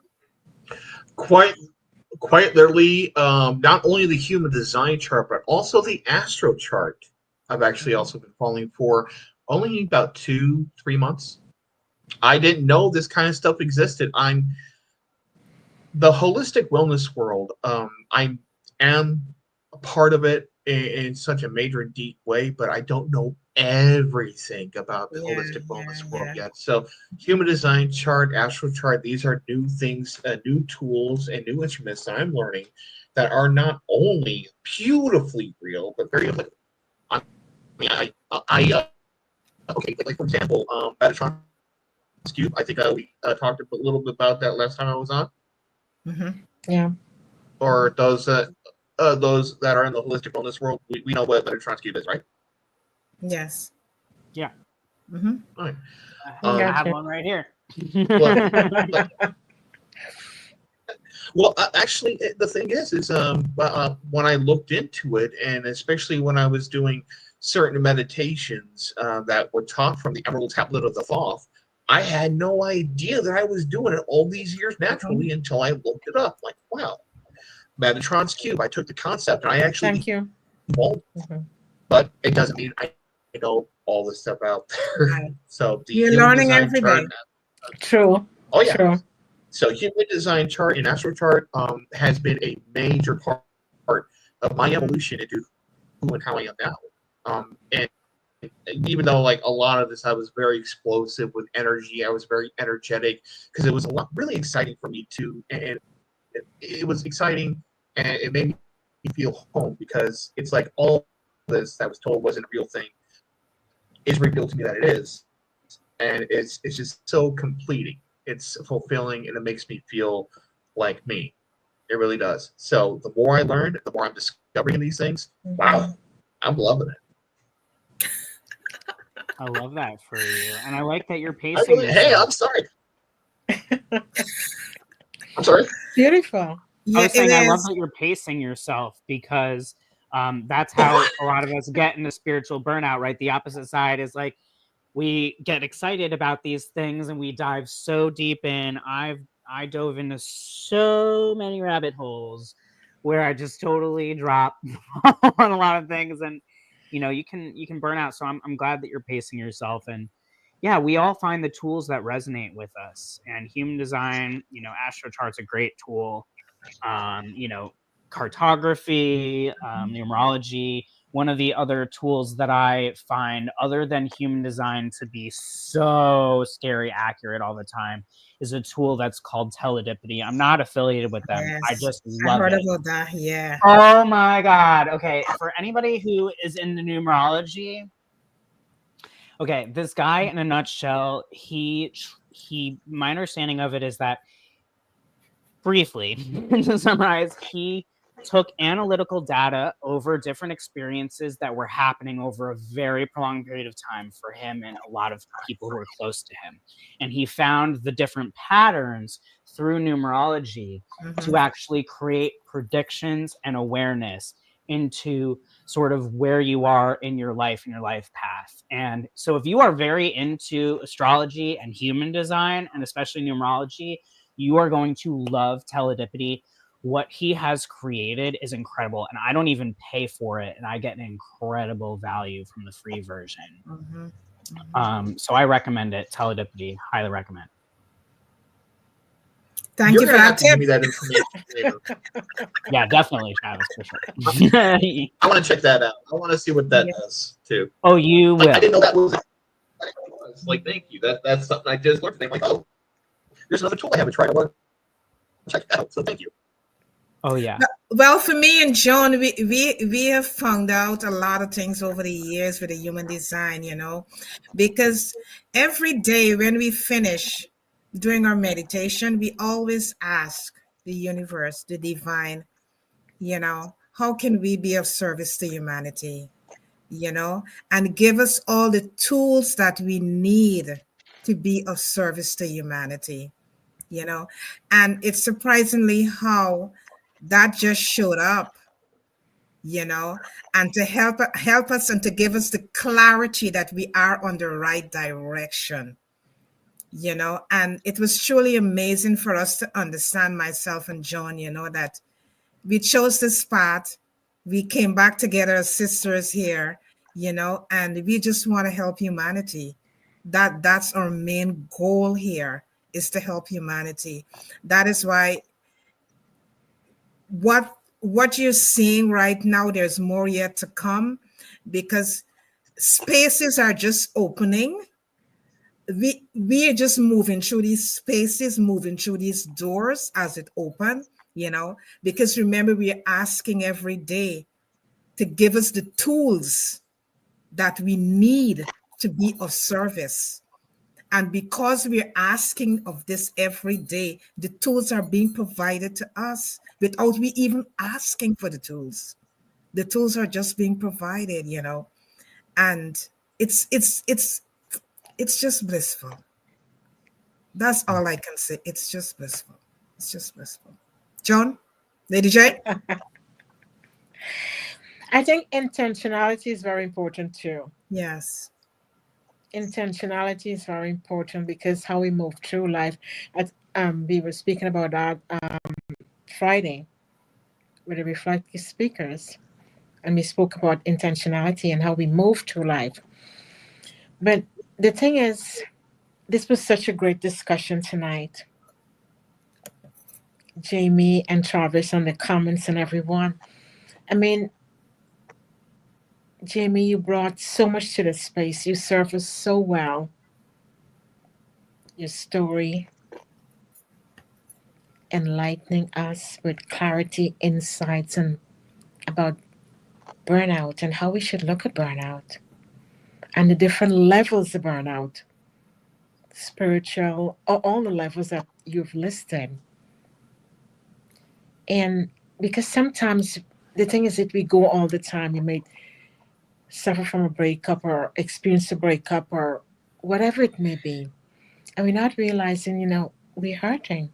Quite literally, not only the human design chart, but also the astro chart. I've actually also been following for only about 2-3 months. I didn't know this kind of stuff existed. I'm the holistic wellness world. I am a part of it in such a major and deep way, but I don't know everything about the holistic wellness world yet. So, human design chart, astral chart, these are new things, new tools, and new instruments that I'm learning that are not only beautifully real, but very applicable. I mean, okay, like for example, Metatron's cube. I think we talked a little bit about that last time I was on. Mm-hmm. Yeah. Or those that are in the holistic wellness world, we know what Metatron's cube is, right? Yes. Yeah. Mm-hmm. All right. I have one right here. Well, actually, the thing is when I looked into it, and especially when I was doing certain meditations that were taught from the Emerald Tablet of the Thoth, I had no idea that I was doing it all these years naturally until I looked it up. Like, wow, Metatron's cube. I took the concept and I actually Thank you. evolved, but it doesn't mean I know all the stuff out there. Right. So the You're human learning design every chart. day. True. Oh yeah. True. So human design chart and astro chart has been a major part of my evolution into who and how I am now. And even though like a lot of this, I was very explosive with energy. I was very energetic because it was a lot really exciting for me too, and it was exciting, and it made me feel home because it's like all this that I was told wasn't a real thing is revealed to me that it is, and it's just so completing. It's fulfilling, and it makes me feel like me. It really does. So the more I learn, the more I'm discovering these things. Wow, I'm loving it. I love that for you, and I like that you're I pacing really, hey, yourself. I'm sorry. I'm sorry. Beautiful. I Yeah, was it saying I love is. that you're pacing yourself because that's how a lot of us get into spiritual burnout, right? The opposite side is like we get excited about these things and we dive so deep in. I dove into so many rabbit holes where I just totally drop on a lot of things, and you can burn out. So I'm glad that you're pacing yourself, and yeah, we all find the tools that resonate with us. And human design, astro chart's a great tool. You know, cartography, numerology. One of the other tools that I find, other than human design, to be so scary accurate all the time, is a tool that's called teledipity. I'm not affiliated with them. I Yes. just I love heard it. about that. Yeah. Oh my God. Okay. For anybody who is into numerology, okay, this guy in a nutshell, my understanding of it is that, briefly, to summarize, he took analytical data over different experiences that were happening over a very prolonged period of time for him and a lot of people who were close to him. And he found the different patterns through numerology to actually create predictions and awareness into sort of where you are in your life and your life path. And so if you are very into astrology and human design, and especially numerology, you are going to love teledipity. What he has created is incredible, and I don't even pay for it, and I get an incredible value from the free version. So I recommend it. Teledipity, highly recommend. Thank You're you for gonna that have to give tip. me that information later. Yeah, definitely, Travis, for sure. I want to check that out. I want to see what that Yeah. does too. Oh, you Like, I will. didn't know that was. Like, thank you. That's something I just learned. I'm like, oh, there's another tool I haven't tried. I want to check it out. So thank you. Oh, yeah. Well, for me and John, we have found out a lot of things over the years with the human design, because every day when we finish doing our meditation, we always ask the universe, the divine, how can we be of service to humanity, and give us all the tools that we need to be of service to humanity, and it's surprisingly how that just showed up, and to help us and to give us the clarity that we are on the right direction, and it was truly amazing for us to understand, myself and John, that we chose this path. We came back together as sisters here, and we just want to help humanity. That's our main goal here, is to help humanity. That is why what you're seeing right now, there's more yet to come, because spaces are just opening. We are just moving through these spaces, moving through these doors as it open, because remember, we are asking every day to give us the tools that we need to be of service. And because we're asking of this every day, the tools are being provided to us without we even asking for the tools. The tools are just being provided, and it's just blissful. That's all I can say. It's just blissful. It's just blissful. John, Lady J. I think intentionality is very important too. Yes. Intentionality is very important because how we move through life. We were speaking about that Friday with the reflective speakers, and we spoke about intentionality and how we move through life. But the thing is, this was such a great discussion tonight, Jamie and Travis, and the comments and everyone. I mean, Jamie, you brought so much to the space. You served us so well. Your story, enlightening us with clarity, insights, and about burnout and how we should look at burnout and the different levels of burnout, spiritual, all the levels that you've listed. And because sometimes the thing is that we go all the time, you may suffer from a breakup or experience a breakup or whatever it may be. And we're not realizing, we're hurting.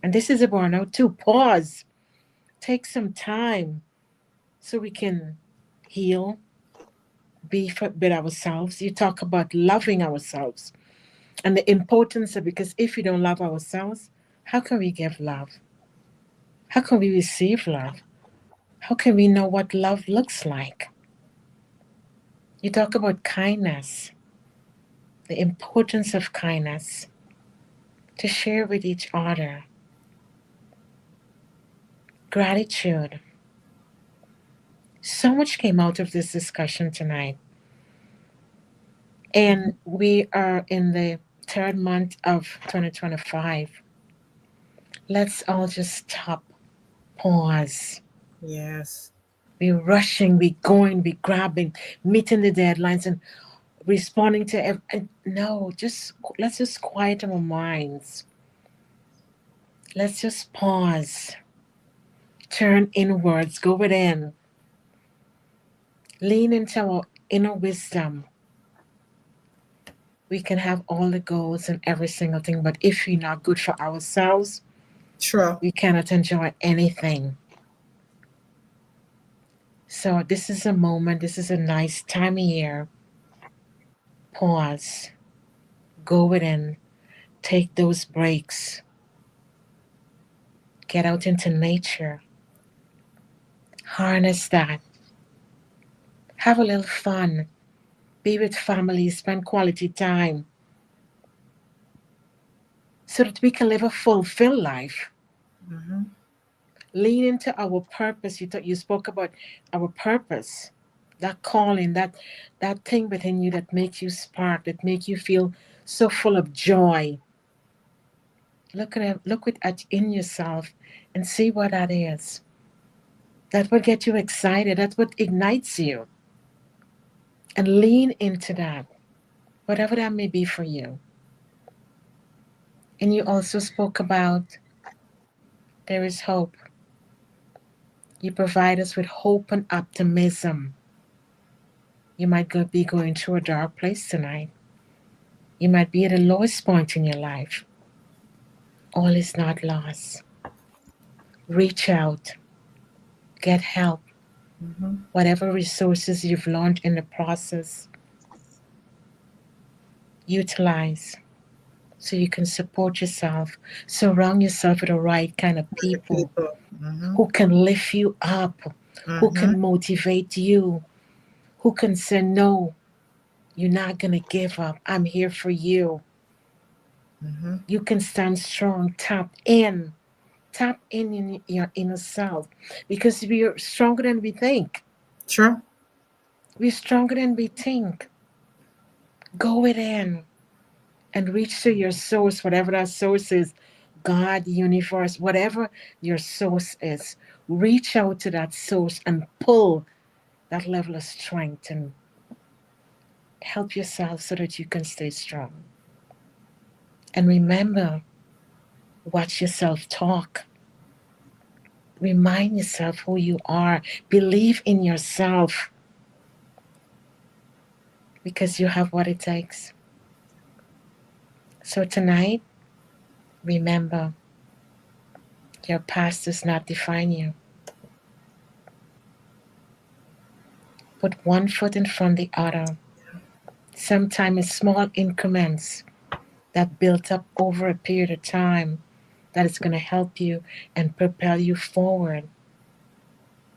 And this is a burnout too. Pause. Take some time so we can heal, with ourselves. You talk about loving ourselves and the importance of, because if we don't love ourselves, how can we give love? How can we receive love? How can we know what love looks like? You talk about kindness, the importance of kindness to share with each other, gratitude. So much came out of this discussion tonight. And we are in the third month of 2025. Let's all just stop, pause. Yes. We're rushing, we're going, we're grabbing, meeting the deadlines and responding to no, just let's just quiet our minds. Let's just pause, turn inwards, go within, lean into our inner wisdom. We can have all the goals and every single thing, but if we're not good for ourselves, True. we cannot enjoy anything. So this is a moment, this is a nice time of year. Pause, go within, take those breaks, get out into nature, harness that, have a little fun, be with family, spend quality time so that we can live a fulfilled life. Mm-hmm. Lean into our purpose. You spoke about our purpose, that calling, that thing within you that makes you spark, that makes you feel so full of joy. Look in yourself and see what that is. That will get you excited. That's what ignites you. And lean into that, whatever that may be for you. And you also spoke about there is hope. You provide us with hope and optimism. You might be going through a dark place tonight. You might be at the lowest point in your life. All is not lost. Reach out, get help. Mm-hmm. Whatever resources you've learned in the process, utilize so you can support yourself. Surround yourself with the right kind of people People. Mm-hmm. who can lift you up, who Mm-hmm. can motivate you, who can say, no, you're not going to give up. I'm here for you. Mm-hmm. You can stand strong. Tap in your inner self because we are stronger than we think. Sure. We're stronger than we think. Go within and reach to your source, whatever that source is, God, universe, whatever your source is. Reach out to that source and pull that level of strength and help yourself so that you can stay strong. And remember, watch yourself talk. Remind yourself who you are. Believe in yourself because you have what it takes. So tonight, remember, your past does not define you. Put one foot in front of the other. Sometimes it's small increments that built up over a period of time that is going to help you and propel you forward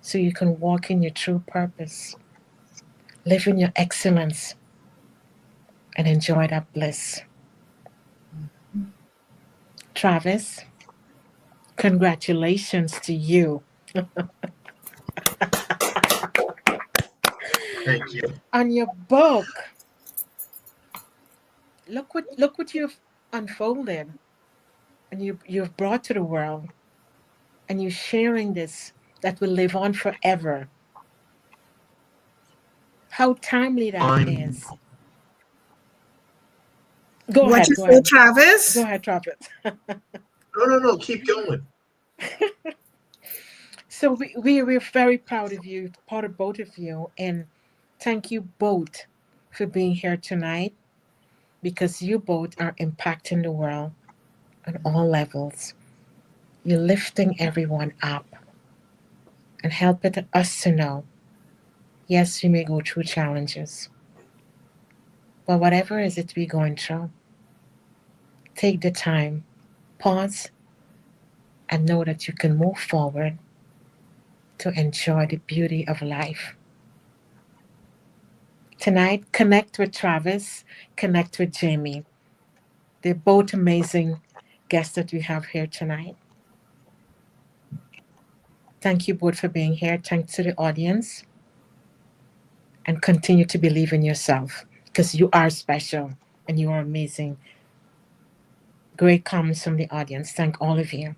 so you can walk in your true purpose, live in your excellence, and enjoy that bliss. Travis, congratulations to you Thank you. on your book. Look what you've unfolded and you've brought to the world, and you're sharing this that will live on forever. How timely that I'm is. Go What ahead, you go say, ahead. Go Travis? ahead, Travis. no, keep going. So we're very proud of you, proud of both of you, and thank you both for being here tonight because you both are impacting the world on all levels. You're lifting everyone up and helping us to know, yes, we may go through challenges, but whatever is it we're going through, take the time, pause, and know that you can move forward to enjoy the beauty of life. Tonight, connect with Travis, connect with Jamie. They're both amazing guests that we have here tonight. Thank you both for being here. Thanks to the audience. And continue to believe in yourself because you are special and you are amazing. Great comments from the audience. Thank all of you.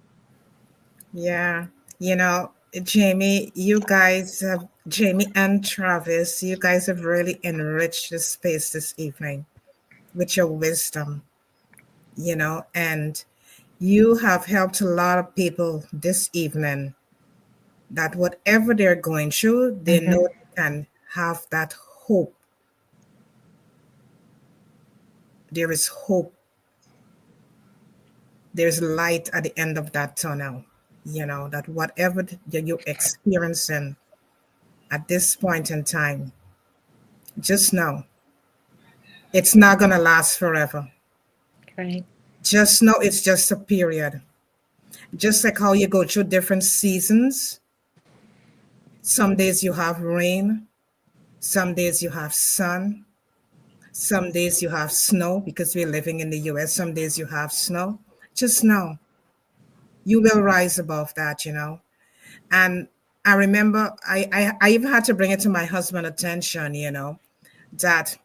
Yeah. You know, Jamie, Jamie and Travis, you guys have really enriched the space this evening with your wisdom, and you have helped a lot of people this evening that whatever they're going through, they Mm-hmm. know they can have that hope. There is hope. There's light at the end of that tunnel. That whatever you're experiencing at this point in time, just know it's not going to last forever. Great. Just know it's just a period. Just like how you go through different seasons. Some days you have rain, some days you have sun, some days you have snow because we're living in the US. Some days you have snow. Just know you will rise above that. And I remember I even had to bring it to my husband's attention, that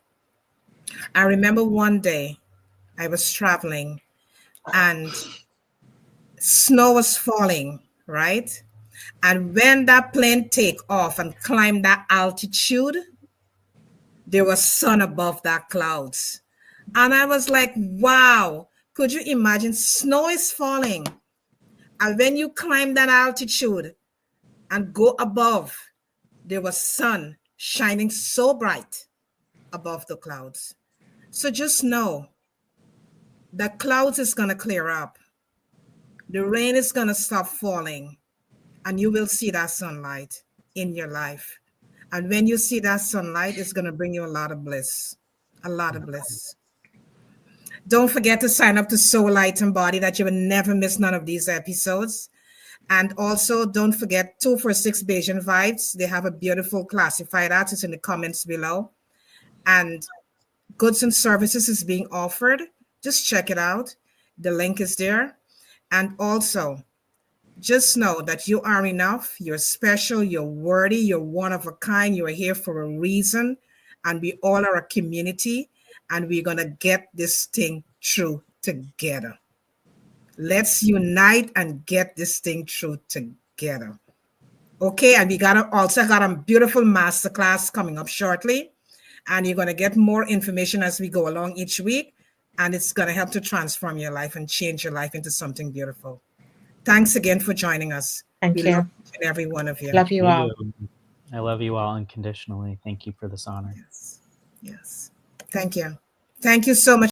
I remember one day I was traveling and snow was falling, right? And when that plane take off and climb that altitude, there was sun above that clouds. And I was like, wow, could you imagine? Snow is falling. And when you climb that altitude and go above, there was sun shining so bright above the clouds. So just know the clouds is going to clear up. The rain is going to stop falling and you will see that sunlight in your life. And when you see that sunlight, it's going to bring you a lot of bliss, a lot of bliss. Don't forget to sign up to Soul Light and Body that you will never miss none of these episodes. And also, don't forget 246 Bayesian Vibes. They have a beautiful classified art. It's in the comments below. And goods and services is being offered. Just check it out. The link is there. And also, just know that you are enough. You're special. You're worthy. You're one of a kind. You're here for a reason. And we all are a community. And we're going to get this thing through together. Let's unite and get this thing through together. Okay, and we also got a beautiful masterclass coming up shortly. And you're going to get more information as we go along each week. And it's going to help to transform your life and change your life into something beautiful. Thanks again for joining us. Thank We you. love each and every one of you. Love you all. I love you all unconditionally. Thank you for this honor. Yes. Yes. Thank you. Thank you so much.